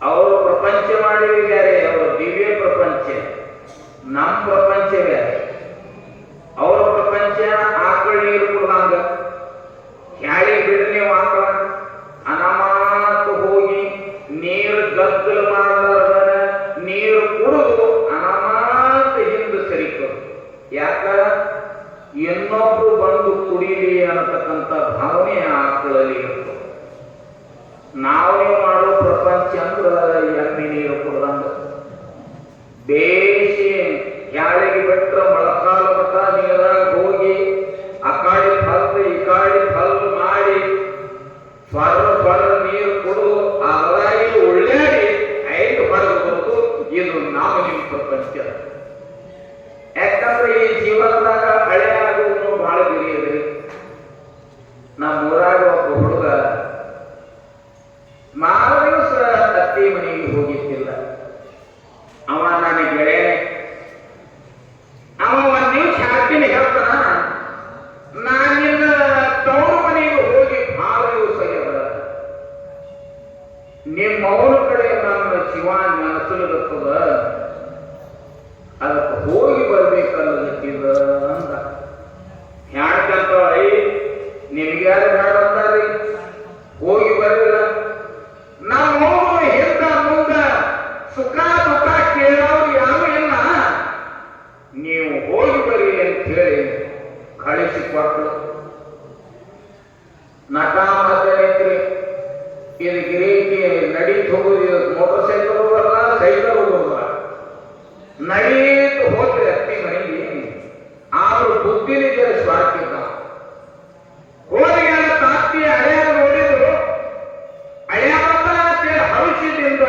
ಅವರು ಪ್ರಪಂಚ ಮಾಡಿದ ಬೇರೆ, ಅವರ ದಿವ್ಯ ಪ್ರಪಂಚ, ನಮ್ಮ ಪ್ರಪಂಚ ಬೇರೆ. ಅವರ ಪ್ರಪಂಚ ಆಕಳ ನೀರು ಕುಡ್ದಂಗ, ಯಾಳಿ ಬಿಡ್ರಿ ನೀವು ಆಕಳ ಅನಮಾನಕ್ಕೆ ಹೋಗಿ ನೀರು ಗದ್ದಲು ಮಾಡಲಾರ್ದನ ನೀರು ಕುಡಿದು ಅನಮಾನ ಹಿಂದೆ ಸರಿಕೋದು. ಯಾಕ ಇನ್ನೊಬ್ರು ಬಂದು ಕುಡಿಲಿ ಅನ್ನತಕ್ಕಂಥ ಭಾವನೆ ಆಕಳಲ್ಲಿ ಇರ್ತದೆ. ನಾವೇ ಮಾಡೋ ಪ್ರಪಂಚ ಅಂದ್ರೆ ಎಮ್ಮೆ ನೀರು ಕುಡ್ದಂಗ ಬೇಸಿ ಯಾಳಿಗೆ ಬಿಟ್ರ ಮೊಳಕಾಲ ಮಟ್ಟ ನೀರಾಗ ಹೋಗಿ ಆ ಕಾಡಿ ಫಲ್ ಈ ಕಾಡಿ ಫಲ್ ಮಾಡಿ ಸ್ವರ ನೀರು ಕೊಡು ಅದ್ರಾಗಿ ಒಳ್ಳೆಯಾಡಿ 5 ಹೊರಗೆ ಬರೋದು. ಇದು ನಾವು ನಿಮ್ಮ ಪ್ರಪಂಚ. ಯಾಕಂದ್ರೆ ಈ ಜೀವನದಾಗ ಹಳೆ ಆಗುವುದು ಬಹಳ ಬಿರಿಯದ್ರಿ. ನಮ್ಮ ಊರಾಗ ಒಬ್ಬ ಹುಡುಗ ಮಾರದಿವಸ ಅತ್ತಿ ಮನೆಗೆ ಹೋಗಿದ್ದಿಲ್ಲ. ಅವ ನನ್ನ ಗೆಳೆಯ. ಅವ 1 ನಿಮಿಷ ಹಾಕ್ತೀನಿ ಹೇಳ್ತಾನ, ನಾನಿನ್ನ ತವರು ಮನೆಗೆ ಹೋಗಿ ಭಾಳ ದಿವಸ ಆಗ್ಯದ, ನಿಮ್ಮ ಅವನ ಕಡೆ ನನ್ನ ಜೀವ ನೆನಸಲತ್ತದ, ಅದಕ್ಕೆ ಹೋಗಿ ಬರ್ಬೇಕಲ್ಲತ್ತಿದ ಅಂದ. ಹ್ಯಾಂಕಂತ ನಿಮ್ಗ್ಯಾರು ಬೇಡ ಅಂದಾರಿ, ಹೋಗಿ ಬರಲಿಲ್ಲ. ನಮ್ಮ ಹಿಂದ ಮುಂದ ಸುಖ ದುಃಖ ಕೇಳೋರು ಯಾರು ಇಲ್ಲ, ನೀವು ಹೋಗಿ ಬರ್ರಿ ಅಂತ ಹೇಳಿ ಕಳಿಸಿಕೊಟ್ರು. ನಟ ಮಧ್ಯರಿ ಇದು ಗಿರಿಕಿ ನಡೀತು ಹೋಗುದು, ಮೋಟರ್ ಸೈಕಲ್ ಹೋಗಲ್ಲ, ಸೈಕಲ್ ಹೋಗಲ್ಲ, ನಡೀತು ಹೋಗ್ರಿ ಅತ್ತಿ ಮನೆಗೆ. ಆದ್ರೂ ಬುದ್ಧಿನಿಗೆ ಸ್ವಾರ್ಥಿದ್ದ. ಹೋಗಿ ತಾತ್ತಿ ಹಳೆಯ ನೋಡಿದ್ರು, ಹಳೆಯ ಭವಿಷ್ಯದಿಂದ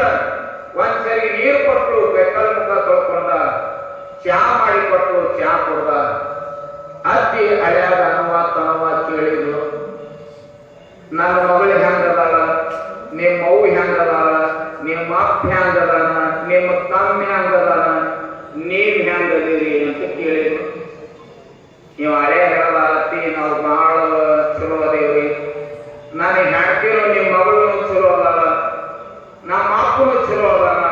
ಒಂದ್ಸರಿ ನೀರು ಕೊಟ್ಟರು, ಬೆಕ್ಕಲ್ ಮುಖ ತೊಳ್ಕೊಂಡ, ಚಾ ಮಾಡಿ ಕೊಟ್ಟರು, ಚಾ ಕೊಡ್ದ. ಅತ್ತಿ ಹಳೆಯಾಗ ಅನುವಾದ ಕೇಳಿದ್ರು, ನನ್ನ ಮಗಳು ಹೆಂಗದಾಳ, ನಿಮ್ಮ ಅವ್ವ ಹೆಂಗದಾಳ, ನಿಮ್ಮ ಅಪ್ಪ ಹೆಂಗದಾನ, ನಿಮ್ಮ ತಮ್ಮ ಹೆಂಗದಾನ, ನೀವ್ ಹೆಂಗದಿರಿ ಅಂತ ಕೇಳಿದ್ರು. ನೀವು ಹಳೆ ಹೇಳತ್ತಿ ನಾವು ಬಹಳ ಚಲೋ ಅದೇವ್ರಿ, ನನಗೆ ಹೇಳ್ತೀರೋ ನಿಮ್ಮ ಮಗಳು ಚಲೋ ಅದಾಳ, ನಮ್ಮ ಅಪ್ಪನು ಚಲೋ ಅದಾನ,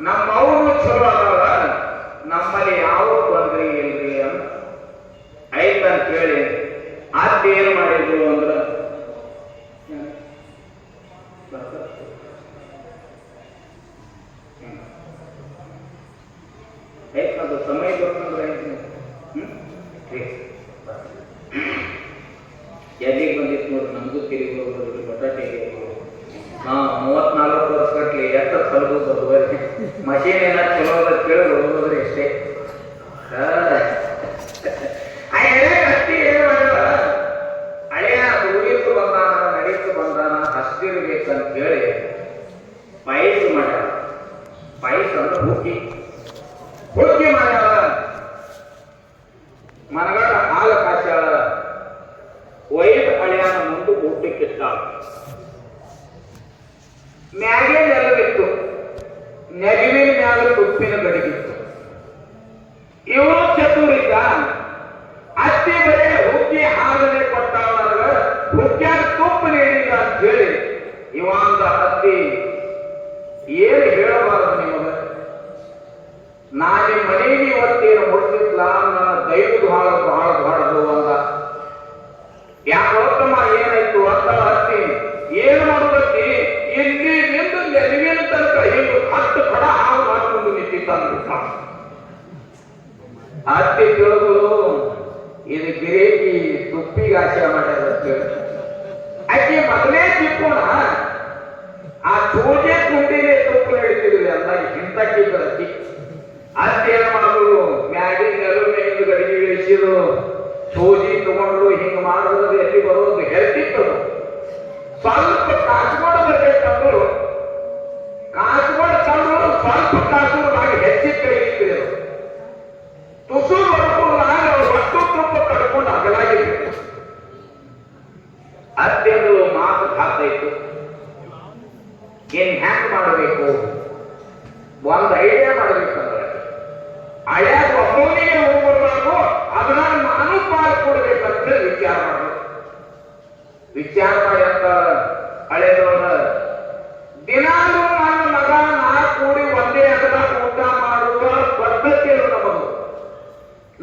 ನಮ್ಮ ಅವ್ವನು ಚಲೋ ಅದಾಳ, ನಮ್ಮಲ್ಲಿ ಯಾವ ತೊಂದರೆ ಇಲ್ರಿ ಅಂತ ಆಯ್ತಂತ ಹೇಳಿ ಅತ್ತಿ ಏನು ಮಾಡಿದ್ರು ಅಂದ್ರ ಅದು ಸಮಯ ಗೊತ್ತಂದ್ರೆ ಎಲ್ಲಿಗೆ ಬಂದಿತ್ತು ನೋಡಿ, ನಮಗೂ ತಿರುಗಿ ಹೋಗೋದು ಬಟಾಟೆ. 34 ವರ್ಷ ಗಟ್ಲಿ ಎಷ್ಟ ಸಲಬಹುದು ಮಷೀನ್ ಏನ ಚಲೋ ಅದ ಕೇಳಿ ಹೋಗೋದ್ರಿ ಅಷ್ಟೇ. ಅತ್ತಿ ಏನು ಮಾಡಲ್ಲ, ಹಳೆಯ ಉಳಿತು ಬಂದಾನ, ನಡೀತು ಬಂದಾನ, ಹಸ್ತಿರ್ಬೇಕಂತ ಹೇಳಿ ಪಾಯಸ ಮಾಡ್ಯಾರ. ಪಾಯಸ ಅಂದ್ರೆ ಹುಕ್ಕಿ ಮಾಡ್ಯಾರ. ಮನಗಡ ಹಾಲು ಕಾಸ್ಯಾಳ, ಒಯ್ದು ಹಳೆಯನ ಮುಂದೆ ಊಟಕ್ಕಿಟ್ಟಾಳ. ಮ್ಯಾಗೆ ನೆಲವಿತ್ತು, ನೆಲವಿನ ಮ್ಯಾಲ ತುಪ್ಪಿನ ಗಡಿಗಿತ್ತು. ಇವರು ಚತುರಿದ್ದ. ಅತ್ತಿ ಬರೇ ಹುಕ್ಕಿ ಹಾಲನೆ ಕೊಟ್ಟಾಳ, ಹುಕ್ಕ್ಯಾಗ ತುಪ್ಪ ತುಪ್ಪ ನೀಡಿಲ್ಲ ಅಂತ ಹೇಳಿ ಇವಂದ ಹತ್ತಿ ಏನು ಹೇಳಬಾರದು ನಿಮಗೆ. ನಾನು ಮನೆಗೆ ಇವತ್ತೇನು ಮುಡ್ತಿದ್ಲ ನನ್ನ ದೈವದ ಬಹಳ ಬಾಳದು ಅಂದ. ಯಾಕೊತ್ತಮ್ಮ ಏನಾಯ್ತು ಅಂತ ಹತ್ತಿ ಏನು ಮಾಡುದತ್ತಿ ಇಲ್ಲಿ ನಿಂದು ನೆಲವಿನ ತನಕ ಹಿಂಗ ಹತ್ತು ಕಡ ಹಾವು ಮಾಡ್ಕೊಂಡು ನಿಂತಿದ್ದ. ಹತ್ತಿ ತಿಳಿದು ಇದು ಗಿರೇಕಿ ತುಪ್ಪಿಗೆ ಆಶೆ ಮಾಡ್ಯಾರ. ಆಕೆ ಮೊದಲೇ ತಿಕ್ಕೋಣ ಆ ಚೋಜೆ ತುಂಬಿಗೆ ತುಪ್ಪ ನಡೀತಿದ್ರಿ ಅಂತ ಹಿಂತಕ್ಕಿ ಬರತಿ. ಅತ್ತೇನ ಮಾಡೋದು ಮ್ಯಾಗಿನ ನೆಲಮೇಲೆ ಗಡಿಗೆ ಇಳಿಸಿದ್ರು ಚೋಜಿ ತಗೊಂಡು ಹಿಂಗ ಮಾಡೋದು ಎಲ್ಲಿ ಬರೋದು ಹೇಳ್ತಿತ್ತದು. ಸ್ವಲ್ಪ ಕಾಸುಗಳು ಬರ್ಬೇಕಂದ್ರು ಕಾಸುಗಳು ತಂದ್ರು ಸ್ವಲ್ಪ ಕಾಸುಗಳಾಗಿ ಹೆಚ್ಚಿಗೆ ಕೈಗಿತ್ತು. ತುಸು ಬಡ್ಕೊಂಡಾಗ ಒಟ್ಟು ತುಪ್ಪ ಕಡ್ಕೊಂಡು ಅಗಲಾಗಿತ್ತು. ಅತ್ತೆಂದು ಮಾತು ಹಾಕೈತು. ಏನ್ ಹ್ಯಾಂಗ್ ಮಾಡಬೇಕು ಒಂದು ಐಡಿಯಾ ಮಾಡಬೇಕಂದ್ರೆ ಹಳ್ಯಾಗ ಒಬ್ಬನಿಗೆ ಹೋಗ್ಬಾರ್ದು, ಅದನ್ನ ನಾನು ಪಾಲ್ ಕೊಡ್ಬೇಕಂತ ವಿಚಾರ ಮಾಡಬೇಕು. ವಿಚಾರ ಮಾಡಿ ಅಂತ ಹಳೆದವರ ದಿನಾಲೂ ನನ್ನ ಮಗ ನಾ ಕೂಡಿ ಒಂದೇ ಅಗದಾಗ ಊಟ ಮಾಡುವ ಪದ್ಧತಿ ನಮದು.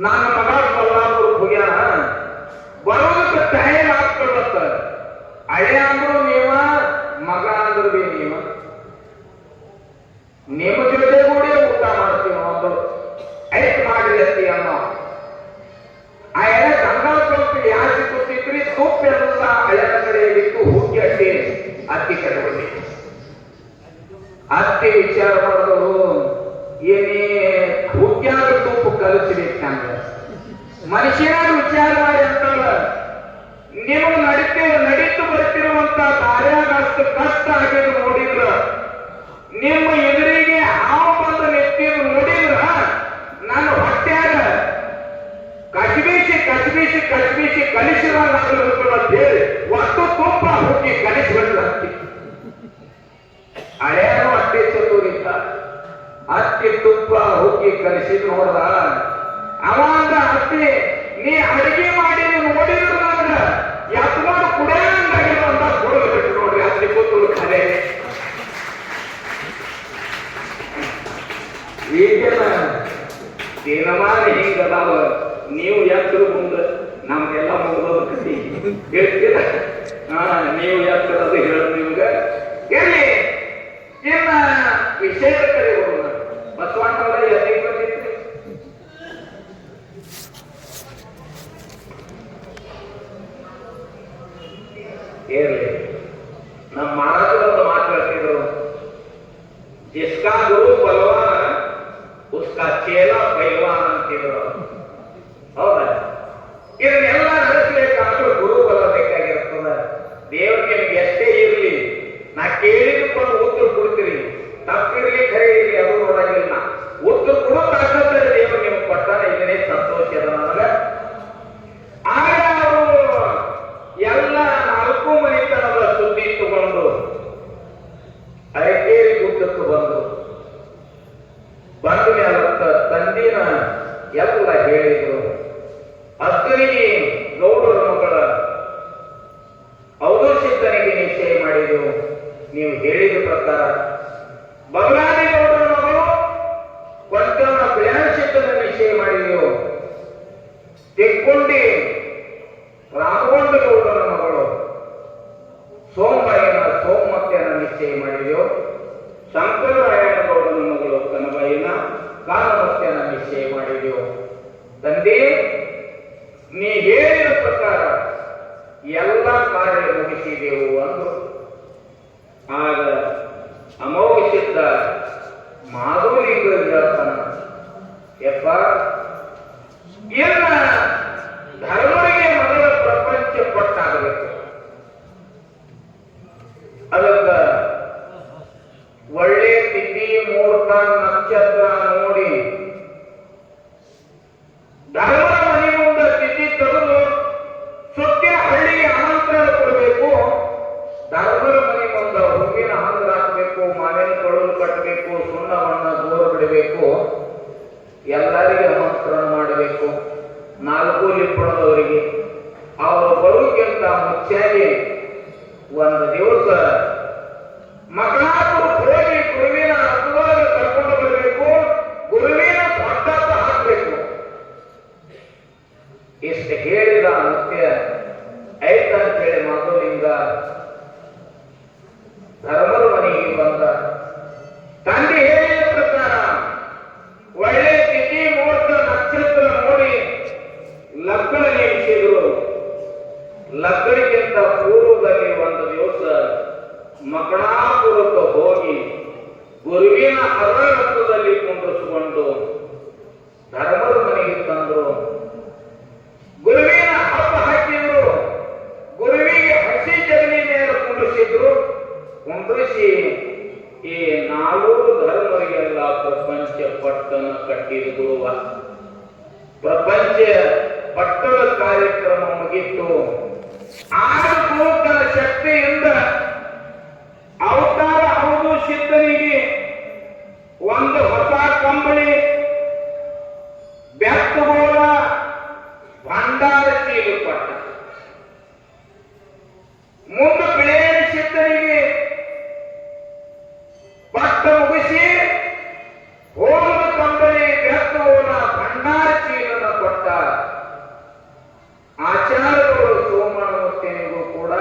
ನನ್ನ ಮಗ ಕೊಲ್ಲಾಪುರ ಹೋಗ್ಯಾನ ಬರೋದಕ್ಕೆ ಟೈಮ್ ಆಗ್ತದತ್ತ. ಹಳೆ ಅಂದ್ರು ನೀವ ಮಗ ಅಂದ್ರು ಬಿ ನೀವ ನಿಮ್ಮ ಜೊತೆ ಕೂಡಿ ಊಟ ಮಾಡ್ತೀವಿ ಒಂದು ಐಟ್ ಮಾಡಿರತ್ತಿ ಅನ್ನೋ ಆ ಎಲೆ ಗಂಗಾ ಸ್ವಲ್ಪ ಯಾಕೆ ಕೂತಿದ್ರಿ ತುಪ್ಪ ಎಲ್ಲ ಹಳೆಯ ಕಡೆ ಇಟ್ಟು ಹುಗ್ಗಿ ಅಟ್ಟಿ ಅತ್ತಿ ಕಟ್ಬಿಟ್ಟಿ. ಅತ್ತಿ ವಿಚಾರ ಮಾಡಿದವರು ಏನೇ ಹುಗ್ಗ್ಯಾಗ ತುಪ್ಪ ಕಲಿಸ್ಬೇಕು ನಂಗೆ ಮನುಷ್ಯನಾಗ ವಿಚಾರ ಮಾಡಿ ಅಂತಲ್ಲ. ನಿಮಗೆ ನಡೀತು ಬರ್ತಿರುವಂತ ದಾರ್ಯಾಗ ಅಷ್ಟು ಕಷ್ಟ ಆಗಿದ್ದು ನೋಡಿದ್ರ, ನಿಮ್ಮ ಎದುರಿಗೆ ಹಾವು ಬಂದ ನೆತ್ತಿದ್ದು ನೋಡಿದ್ರ ನನ್ನ ಹೊಟ್ಟ್ಯಾಗ ಕಚ್ಬೀಸಿ ಕಲಿಸಿದಂಗ ಅಂತ ಹೇಳಿ ಒಟ್ಟು ತುಪ್ಪ ಹುಗ್ಗಿ ಕಲಿಸ್ಬಿಟ್ರು ಹತ್ತಿ. ಹಳೆಯನು ಅಟ್ಟಿ ಚತುರಿದ್ದ. ಹತ್ತಿ ತುಪ್ಪ ಹುಗ್ಗಿ ಕಲಿಸಿದ್ ನೋಡ್ದ ಅವ ಅಂದ ಹತ್ತಿ ನೀ ಅಡಿಗೆ ಮಾಡಿ ನೋಡಿದ್ರು ನಂಗ ಎತ್ಕೊಂಡು ಕುಡಿಯಂಗಾಗಿಲ್ಲ ಅಂತ ಕೊಡಬೇಕು ನೋಡ್ರಿ. ಹತ್ತಿ ಕೂತು ಖರೆ ಈಗಿನ ದಿನಮಾನ ಹಿಂಗದಾವ. ನೀವು ಎತ್ತರ ಮುಂದೆ ನಮ್ಗೆಲ್ಲ ಮುಗಿದೋದ ಕತಿ ಹೇಳ್ತೀರ. ನೀವು ಎತ್ತರದು ಹೇಳೋದು ನಿಮ್ಗೆ ಎಲ್ಲಿ ಇನ್ನ ವಿಶೇಷ ಕರೆ ಹೋಗೋಣ. ಬಸವಣ್ಣವರ ಎಲ್ಲಿಗೆ ಬಂದಿದ್ರಿ? ಇರ್ಲಿ, ನಮ್ಮ ಮಹಾರಾಜರೊಂದು ಮಾತು ಹೇಳ್ತಿದ್ರು, ಜಿಸ್ಕಾ ಗುರು ಬಲವಾನ ಉಸ್ಕಾ ಚೇಲ ಪೈಲ್ವಾನ ಅಂತಿದ್ರು. ಹೌದಾ? ಇದನ್ನೆಲ್ಲ ನಡೆಸಬೇಕಾದ್ರೂ ಗುರು ಬಲ ಬೇಕಾಗಿರ್ತದ. ದೇವ್ರಿಗೆ ನಿಮ್ಗೆ ಎಷ್ಟೇ ಇರ್ಲಿ, ನಾ ಕೇಳಿದುಕೊಂಡು ಉತ್ತರ ಕೊಡ್ತೀರಿ, ತಪ್ಪಿರ್ಲಿ ಖರೆ ಇರ್ಲಿ ಅದು ನೋಡಂಗಿಲ್ಲ. ಉತ್ತರ ಕೊಡೋ ತಾಕತ್ತ ದೇವರು ನಿಮ್ಗೆ ಕೊಟ್ಟಾನ. ಇದನ್ನೇ ಸಂತೋಷ ಅದ ನನಗ. ಆಗ ಅವರು ಎಲ್ಲ 4 ಮನೆತನದ ಸುದ್ದಿ ತಗೊಂಡು ಅರಕೇರಿ ಗುಡ್ಡಕ್ಕೆ ಬಂದ ಮೇಲೆ ತಂದಿನ ಎಲ್ಲ ಹೇಳಿದ್ರು. ಅಕ್ಕನಿಗೆ ಗೌಡರ ಮಗಳ ಔದರ್ಶಿದ್ದನಿಗೆ ನಿಶ್ಚಯ ಮಾಡಿದ್ರು. ನೀವು ಹೇಳಿದ ಪ್ರಕಾರ ಬಗಲಾದಿ ಗೌಡರ ಮಗಳು ಕೊಂಚವನ ಪ್ರಯಾಣಸಿದ್ದನ ನಿಶ್ಚಯ ಮಾಡಿದೆವು. ತೆಕ್ಕೊಂಡಿ ರಾಮಗೊಂಡ ಗೌಡರ ಮಗಳು ಸೋಮಬಾಯಿನ ಸೋಮಮತ್ತೆಯನ್ನು ನಿಶ್ಚಯ ಮಾಡಿದೆವು. ಶಂಕರರಾಯಣ ಗೌಡನ ಮಗಳು ಕನಬಾಯಿನ ಕಾಲಮತ್ತೆಯನ್ನು ನಿಶ್ಚಯ ಮಾಡಿದೆವು. ತಂದೆ, ನೀ ಹೇಳಿದ ಪ್ರಕಾರ ಎಲ್ಲ ಕಾರ್ಯ ಮುಗಿಸಿದೆವು ಅಂದು. ಆಗ ಅಮೋಘಸಿದ್ದ ಮಾಧುಲಿಂಗ ಹೇಳ್ತಾನ, ಯಪ್ಪ ಇನ್ನ ಧರ್ಮರಿಗೆ ಮೊದಲ ಪ್ರಪಂಚ ಪಟ್ಟಾಗಬೇಕು. ಅದಕ್ಕ ಒಳ್ಳೆ ತಿಥಿ ಮುಹೂರ್ತ ನಕ್ಷತ್ರ ನೋಡಿ ಧರ್ಮದ ಮನೆ ಮುಂದೆ ತಿಥಿ ತೆಗೆದು ಸುತ್ತಿನ ಹಳ್ಳಿಗೆ ಆಮಂತ್ರಣ ಕೊಡಬೇಕು. ಧರ್ಮದ ಮನೆ ಮುಂದೆ ಹೂವಿನ ಹಂಗ ಹಾಕಬೇಕು, ಮಾವಿನ ಕೊಳಲು ಕಟ್ಟಬೇಕು, ಸುಣ್ಣವನ್ನ ದೂರ ಬಿಡಬೇಕು, ಎಲ್ಲರಿಗೆ ಆಮಂತ್ರಣ ಮಾಡಬೇಕು. 4 ಲಿಪ್ಪಣದವರಿಗೆ ಅವರು ಬರುವುದಕ್ಕಿಂತ ಮುಂಚೆಗೆ ಒಂದು ದಿವಸ ಮಗಳಾಪುರ ಹೋಗಿ ಗುರುವಿನ ರಥದೊಳಗೆ ಕರ್ಕೊಂಡು ಬರಬೇಕು, ಗುರುವಿನ ದೊಡ್ಡಪ್ಪ ಹಾಕಬೇಕು. ಇಷ್ಟು ಹೇಳಿದ ಮುಖ್ಯ ಐತಂತೇಳಿ ಮಧುಲಿಂಗ ಧರ್ಮದ ಮನೆಗೆ ಬಂದ. ತಂದೆ ಹೇಳಿದ ಪ್ರಕಾರ ಒಳ್ಳೆ ತಿಥಿ ಮುಹೂರ್ತ ನಕ್ಷತ್ರ ನೋಡಿ ಲಗ್ನ ನೇಮಿಸಿದ್ರು. ಲಗ್ನಕ್ಕಿಂತ ಪೂರ್ವದಲ್ಲಿ ಒಂದು ದಿವಸ ಮಕಣಾಪುರಕ್ಕೆ ಹೋಗಿ ಗುರುವಿನ ಅರಳತ್ವದಲ್ಲಿ ಕುಂಡ್ರಿಸಿಕೊಂಡು ಧರ್ಮದ ಮನೆಗೆ ತಂದ್ರು. ಗುರುವಿನ ಹಬ್ಬ ಹಾಕಿದ್ರು. ಗುರುವಿಗೆ ಹಸಿ ಜಗಲಿ ಮೇಲೆ ಕುಂಡ್ರಿಸಿದ್ರು. ಕುಂಡ್ರಿಸಿ ಈ 4 ಧರ್ಮರಿಗೆಲ್ಲ ಪ್ರಪಂಚ ಪಟ್ಟಣ ಕಟ್ಟಿದ ಗುರುವ. ಪ್ರಪಂಚ ಪಟ್ಟಣ ಕಾರ್ಯಕ್ರಮ ಮುಗಿತು. ಆಡುಕೂತನ ಶಕ್ತಿಯಿಂದ ಅವತಾರ ಹೌದು ಸಿದ್ಧನಿಗೆ ಒಂದು ಹೊಸ ಕಂಬಳಿ, ಬೆತ್ತಗೋಲ, ಭಂಡಾರ ಚೀಲು ಕೊಟ್ಟ. ಮುಂದೆ ಬಿಳಿಯ ಸಿದ್ಧನಿಗೆ ಪಟ್ಟ ಮುಗಿಸಿ ಹೋದ ಕಂಬಳಿ, ಬೆತ್ತಗೋಲ, ಭಂಡಾರ ಚೀಲನ ಕೊಟ್ಟ. ಆಚಾರ್ಯಗಳು ಸೋಮನಮೂರ್ತಿನಿಗೂ ಕೂಡ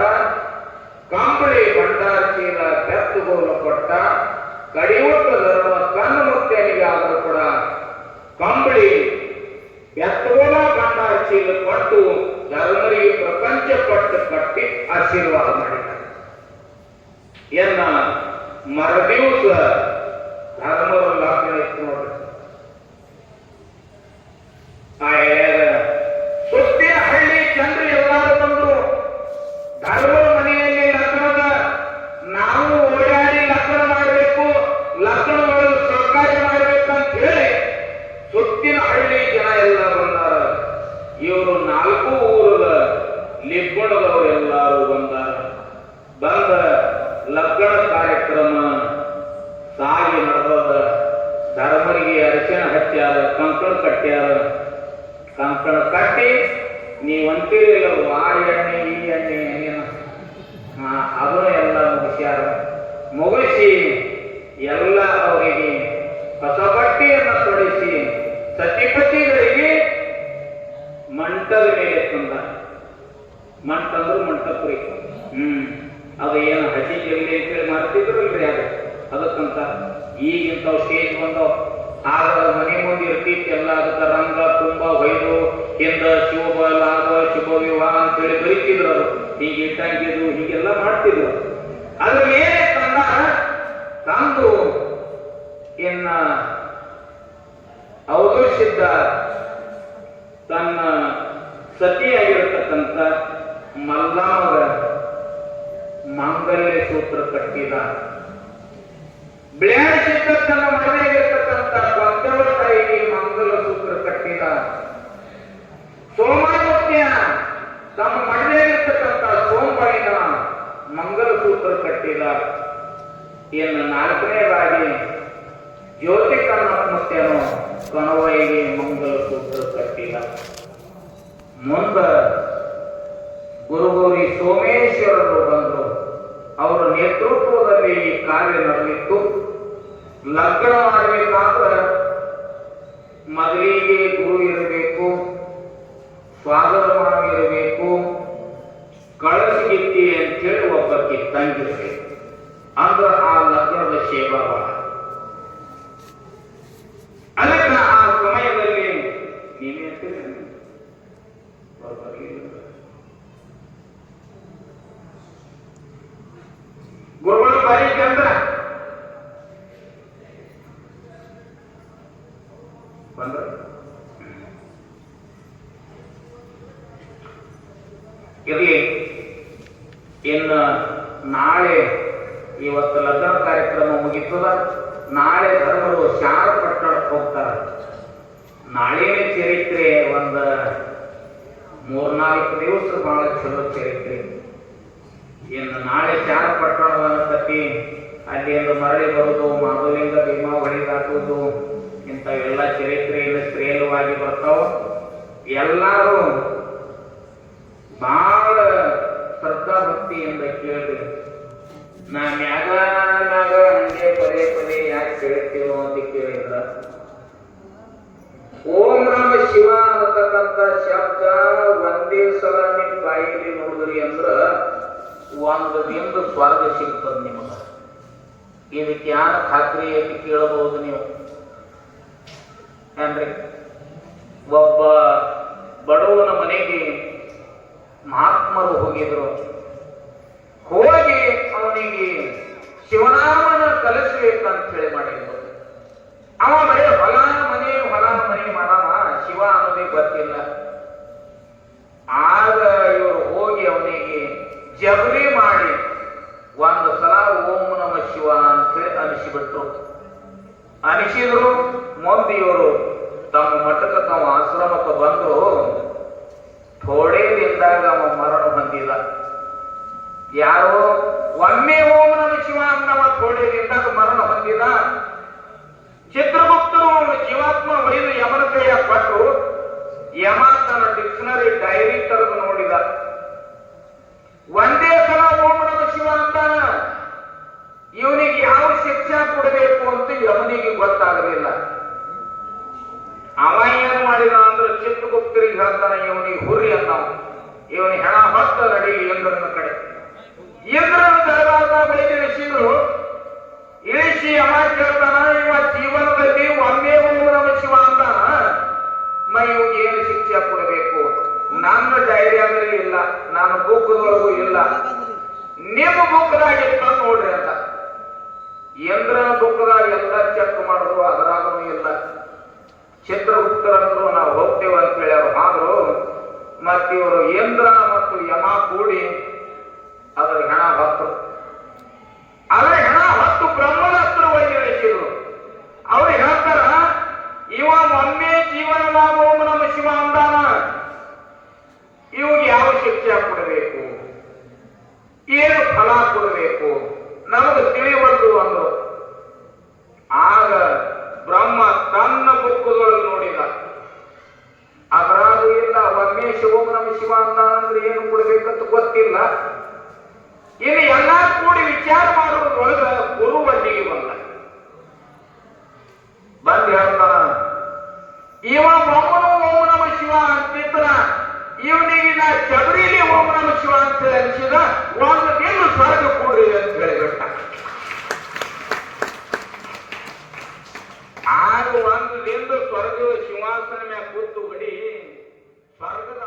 ಕಂಬಳಿ, ಭಂಡಾರ ಚೀಲ, ಬೆತ್ತಗೋಲ ಕೊಟ್ಟ. ಕಡಿಯುತ್ತ ಧರ್ಮ ಕಣ್ಣಮೂರ್ತಿಯನಿಗೆ ಆದರೂ ಕೂಡ ಕಂಬಳಿ, ಬೆತ್ತಗೋಲ, ಭಂಡಾರ ಚೀಲ ಕೊಟ್ಟು ಧರ್ಮರಿಗೆ ಪ್ರಪಂಚ ಪಟ್ಟು ಕಟ್ಟಿ ಆಶೀರ್ವಾದ ಮಾಡಿದ್ದಾರೆ. ಎನ್ನ ಮರದಿವಸ ಧರ್ಮದ ಲಗ್ನ ಇತ್ತು ನೋಡ್ರಿ. ಸುತ್ತಿನ ಹಳ್ಳಿ ಜನರು ಎಲ್ಲರೂ ಬಂದ್ರು. ಧರ್ಮದ ಮನೆಯಲ್ಲಿ ಲಗ್ನದ ನಾವು ಓಡಾಡಿ ಲಗ್ನ ಮಾಡಬೇಕು, ಲಗ್ನ ಮಾಡಲು ಸರ್ಕಾರ ಮಾಡಬೇಕಂತ ಹೇಳಿ ಸುತ್ತಿನ ಹಳ್ಳಿ ಜನ ಎಲ್ಲ ಬಂದಾರ. ಇವರು 4 ಊರದ ಲಿಬ್ಬಣದವರು ಎಲ್ಲರೂ ಬಂದಾರ. ಬಂದ ಲಗ್ನ ಕಾರ್ಯಕ್ರಮ ಸಾಗಿ ನಡೆದ. ಧರ್ಮರಿಗೆ ಅರಿಶಿಣ ಹಚ್ಚಾರ, ಕಂಕಣ ಕಟ್ಟ್ಯಾರ. ಕಂಕಣ ಕಟ್ಟಿ ನೀವಂತೀರಿಲ್ಲ ಆ ಎಣ್ಣೆ ಈ ಎಣ್ಣೆ ಏನೇನು ಅದನ್ನು ಎಲ್ಲ ಮುಗಿಸ್ಯಾರ. ಮುಗಿಸಿ ಎಲ್ಲ ಅವರಿಗೆ ಹೊಸ ಬಟ್ಟೆಯನ್ನು ತೊಡಿಸಿ ಸತಿಪತಿಗಳಿಗೆ ಮಂಟದ ಮೇಲೆ ತಂದ. ಮಂಟಂದ್ರು ಮಂಟಪುರಿ. ಅದು ಏನು ಹಸಿ ಜಲ್ಲಿ ಅಂತೇಳಿ ಮಾಡ್ತಿದ್ರಲ್ರಿ ಅದು ಅದಕ್ಕಂತ. ಈಗಿಂತವ್ ಸ್ಟೇಜ್ ಬಂದವ್. ಆಗ ಮನೆ ಮುಂದೆ ಇರ್ತಿತ್ತು ಎಲ್ಲ. ಅದಕ್ಕೆ ರಂಗ ತುಂಬ ಹೊಯ್ದು ಹಿಂದ ಶುಭ ಲಾಭ ಶುಭ ವಿವಾಹ ಅಂತೇಳಿ ಬರೀತಿದ್ರು. ಅವರು ಹೀಗೆ ಇಟ್ಟಂಗಿದ್ರು, ಹೀಗೆಲ್ಲ ಮಾಡ್ತಿದ್ರು. ಅದ್ರ ಮೇಲೆ ತಂದ. ತಂದು ಇನ್ನ ಅವತರಿಸಿದ್ದ ತನ್ನ ಸತಿಯಾಗಿರತಕ್ಕಂಥ ಮಲ್ಲಮ್ಮಗ ಮಾಂಗಲ್ಯ ಸೂತ್ರ ಕಟ್ಟಿದ. ಬಿಳಿಯಾಡಿಸಿದ್ದ ತನ್ನ ಮನೆಯಾಗಿರ್ತಕ್ಕಂಥ ಕೊಂದವ ತಾಯಿಗೆ ಮಂಗಲ ಸೂತ್ರ ಕಟ್ಟಿದ. ಸೋಮಾಮೂರ್ತಿಯ ತಮ್ಮ ಮನೆಯಾಗಿರ್ತಕ್ಕಂಥ ಸೋಮಬಾಯಿನ ಮಂಗಲ ಸೂತ್ರ ಕಟ್ಟಿದ. ಇನ್ನು 4ನೇದಾಗಿ ಜ್ಯೋತಿ ಕನ್ನಪ್ಪಮೂರ್ತಿಯನು ಕಣವಾಯಿಗೆ ಮಂಗಲ ಸೂತ್ರ ಕಟ್ಟಿದ. ಮುಂದ ಗುರುಗೌರಿ ಸೋಮೇಶ್ವರರು ಬಂದರು. ಅವರ ನೇತೃತ್ವದಲ್ಲಿ ಈ ಕಾರ್ಯ ನಡೆದಿತ್ತು. ಲಗ್ನ ಮಾಡಬೇಕಾದ್ರೆ ಮೊದಲಿಗೆ ಗುರು ಇರಬೇಕು, ಸ್ವಾಗತ ಇರಬೇಕು, ಕಳಸಿಗಿತ್ತಿ ಅಂತೇಳಿ ಒಬ್ಬಕ್ಕೆ ತಂಗಿರಬೇಕು. ಅಂದ್ರೆ ಆ ಲಗ್ನದ ಸೇವಾ ಬಹಳ. ಅದಕ್ಕೆ ಆ ಸಮಯದಲ್ಲಿ ನೀವೇ ಗುರುಗಳು ಬಾರಿ ಚಂದ್ರ ಬಂದ್ರ. ಇರಲಿ, ಇನ್ನು ನಾಳೆ ಇವತ್ತು ಲಗ್ನ ಕಾರ್ಯಕ್ರಮ ಮುಗಿತದ. ನಾಳೆ ಧರ್ಮರು ಶಾರ ಪಟ್ಟಣಕ್ಕೆ ಹೋಗ್ತಾರ. ನಾಳಿನ ಚರಿತ್ರೆ ಒಂದು 3-4 ದಿವಸ ಬಹಳ ಚಲೋ ಚರಿತ್ರೆ. ಇನ್ನು ನಾಳೆ ಶಾರ ಪಟ್ಟಣದ ಕತಿ, ಅಲ್ಲಿ ಒಂದು ಮರಳಿ ಬರುವುದು, ಮಾಧುಲಿಂಗ ಭೀಮಾ ಹೊಡಿದಾಕುವುದು, ಇಂಥವೆಲ್ಲ ಚರಿತ್ರೆಯಿಂದ ಶ್ರೇಯವಾಗಿ ಬರ್ತಾವ. ಎಲ್ಲರೂ ಬಹಳ ಶ್ರದ್ಧಾ ಭಕ್ತಿ ಭಕ್ತಿಯಿಂದ ಕೇಳಿ ನಾ ಮ್ಯಾಗ ಹಂಗೆ ಪದೇ ಪದೇ ಯಾಕೆ ಕೇಳ್ತೀವೋ ಅಂತ ಕೇಳಿದ್ರ ಓಂ ನಮ ಶಿವ ಅನ್ನತಕ್ಕಂಥ ಶಬ್ದ ಒಂದೇ ಸಲ ನಿಮ್ ಬಾಯಿಲಿ ನೋಡಿದ್ರಿ ಅಂದ್ರ ಒಂದು ದಿನದ ಸ್ವರ್ಗ ಸಿಗ್ತದ ನಿಮಗ. ಇದಕ್ಕೆ ಯಾರ ಖಾತ್ರಿ ಐತಿ ಕೇಳಬಹುದು ನೀವು ಏನ್ರಿ? ಒಬ್ಬ ಬಡವನ ಮನೆಗೆ ಮಹಾತ್ಮರು ಹೋಗಿದ್ರು. ಹೋಗಿ ಅವನಿಗೆ ಶಿವನಾಮನ ಕಲಿಸ್ಬೇಕಂತ ಹೇಳಿ ಮಾಡಿದ್ರು. ಅವ ಬರೀ ಹೊಲ ಮನೆ ಮಾಡಾಮ, ಶಿವ ಅನ್ನೋದೇ ಗೊತ್ತಿಲ್ಲ. ಆಗ ಇವರು ಹೋಗಿ ಅವನಿಗೆ ಜಬರಿ ಮಾಡಿ ಒಂದು ಸಲ ಓಂ ನಮ ಶಿವ ಅಂತ ಹೇಳಿ ಅನಿಸಿಬಿಟ್ರು. ಅನಿಸಿದ್ರು. ಮುಂದೆ ಇವರು ತಮ್ಮ ಮಠಕ್ಕೆ ತಮ್ಮ ಆಶ್ರಮಕ್ಕೆ ಬಂದ್ರು. ಥೋಡೇ ದಿನದಾಗ ಅವ ಮರಣ ಹೊಂದಿದ. ಯಾರು ಒಮ್ಮೆ ಓಂ ನಮ ಶಿವ ಅನ್ನವ ಥೋಡೇ ದಿನದಾಗ ಮರಣ ಹೊಂದಿದ. ಚಿತ್ರಗುಪ್ತರು ಅವನ ಜೀವಾತ್ಮ ಒಯ್ದು ಯಮನ ಕೈಯ ಕೊಟ್ಟು ಯಮ ತನ್ನ ಡಿಕ್ಷನರಿ ಡೈರಿ ತೆಗೆದು ನೋಡಿದ. ಒಂದೇ ಸಲ ಓಂ ನಮ ಶಿವ ಅಂತಾನ. ಇವನಿಗೆ ಯಾವ ಶಿಕ್ಷೆ ಕೊಡಬೇಕು ಅಂತ ಯಮನಿಗೆ ಗೊತ್ತಾಗಲಿಲ್ಲ. ಅವ ಏನು ಮಾಡಿದ ಅಂದ್ರೆ ಚಿತ್ರಗುಪ್ತರಿಗೆ ಹೇಳ್ತಾನ, ಇವನಿಗೆ ಹುರಿ ಅಂತಾವ. ಇವನಿಗೆ ಹೆಣ ಹೊತ್ತ ನಡಿ ಇಂದ್ರನ ಕಡೆ. ಇಂದ್ರನ ದರಬಾರದ ಬಳಿ ಇಳಿಸಿದ್ರು. ಇಳಿಸಿ ಅವ ಕೇಳ್ತಾನ, ಇವ ಜೀವನದಲ್ಲಿ ಒಮ್ಮೆ ಓಂ ನಮ ಶಿವ ಅಂತಾನ, ಇವ್ಗೆ ಏನು ಶಿಕ್ಷೆ ಕೊಡಬೇಕು? ನನ್ನ ಡೈರಿಯಾದಲ್ಲಿ ಇಲ್ಲ, ನನ್ನ ಬುಕ್ದೊಳಗೂ ಇಲ್ಲ, ನಿಮ್ಮ ಬುಕ್ದಾಗಿತ್ತ ನೋಡ್ರಿ ಅಂತ. ಇಂದ್ರನ ಬುಕ್ದಾಗ ಎಲ್ಲ ಚೆಕ್ ಮಾಡಿದ್ರು, ಅದರಾಗೂ ಇಲ್ಲ. ಚಿತ್ರಗುಪ್ತರಂದ್ರು ನಾವು ಹೋಗ್ತೇವೆ ಅಂತ ಹೇಳಿ ಅವ್ರು ಆದ್ರು. ಮತ್ತಿವರು ಇಂದ್ರ ಮತ್ತು ಯಮ ಕೂಡಿ ಅದರ ಹೆಣ ಹೊತ್ತು, ಅದರ ಹೆಣ ಹೊತ್ತು ಬ್ರಹ್ಮನ ಹತ್ರ ವೈದ್ಯರಿಸಿದ್ರು. ಅವ್ರು ಹೇಳ್ತಾರ, ಇವ ಒಮ್ಮೆ ಜೀವನದಾಗ ಓಂ ನಮ ಶಿವ ಅಂದಾನ, ಇವ್ಗೆ ಯಾವ ಶಿಕ್ಷೆ ಕೊಡಬೇಕು, ಏನು ಫಲ ಕೊಡಬೇಕು ನಮಗೆ ತಿಳಿಬಂದು ಅಂದ್ರು. ಆಗ ಬ್ರಹ್ಮ ತನ್ನ ಬುಕ್ಕದೊಳಗೆ ನೋಡಿದ, ಅದರಾಗೂ ಇಲ್ಲ. ಒಮ್ಮೆ ಓಂ ನಮ ಶಿವ ಅಂತ ಅಂದ್ರೆ ಏನು ಕೊಡ್ಬೇಕಂತ ಗೊತ್ತಿಲ್ಲ. ಇನ್ನು ಎಲ್ಲಾ ಕೂಡಿ ವಿಚಾರ ಮಾಡೋದ್ರೊಳಗ ಗುರು ಅಲ್ಲಿಗೆ ಬಂದು ಹೇಳ್ತಾನ, ಇವ ಒಮ್ಮನು ಓಂ ನಮ ಶಿವ ಅಂತಿದ್ರ ಇವನಿಗೆ ನಾ ಶಬರಿಲಿ ಓಂ ನಮ ಶಿವ ಅಂತ ಅನಿಸಿದ, ಒಂದು ದಿನ ಸ್ವರ್ಗ ಕೂಡಿ ಅಂತ ಹೇಳಿಬಿಟ್ಟ. ಆಗ ಒಂದು ದಿನ ಸ್ವರ್ಗ ಸಿಂಹಾಸನ ಮ್ಯಾಗ ಕೂತು ಬಡಿ ಸ್ವರ್ಗದ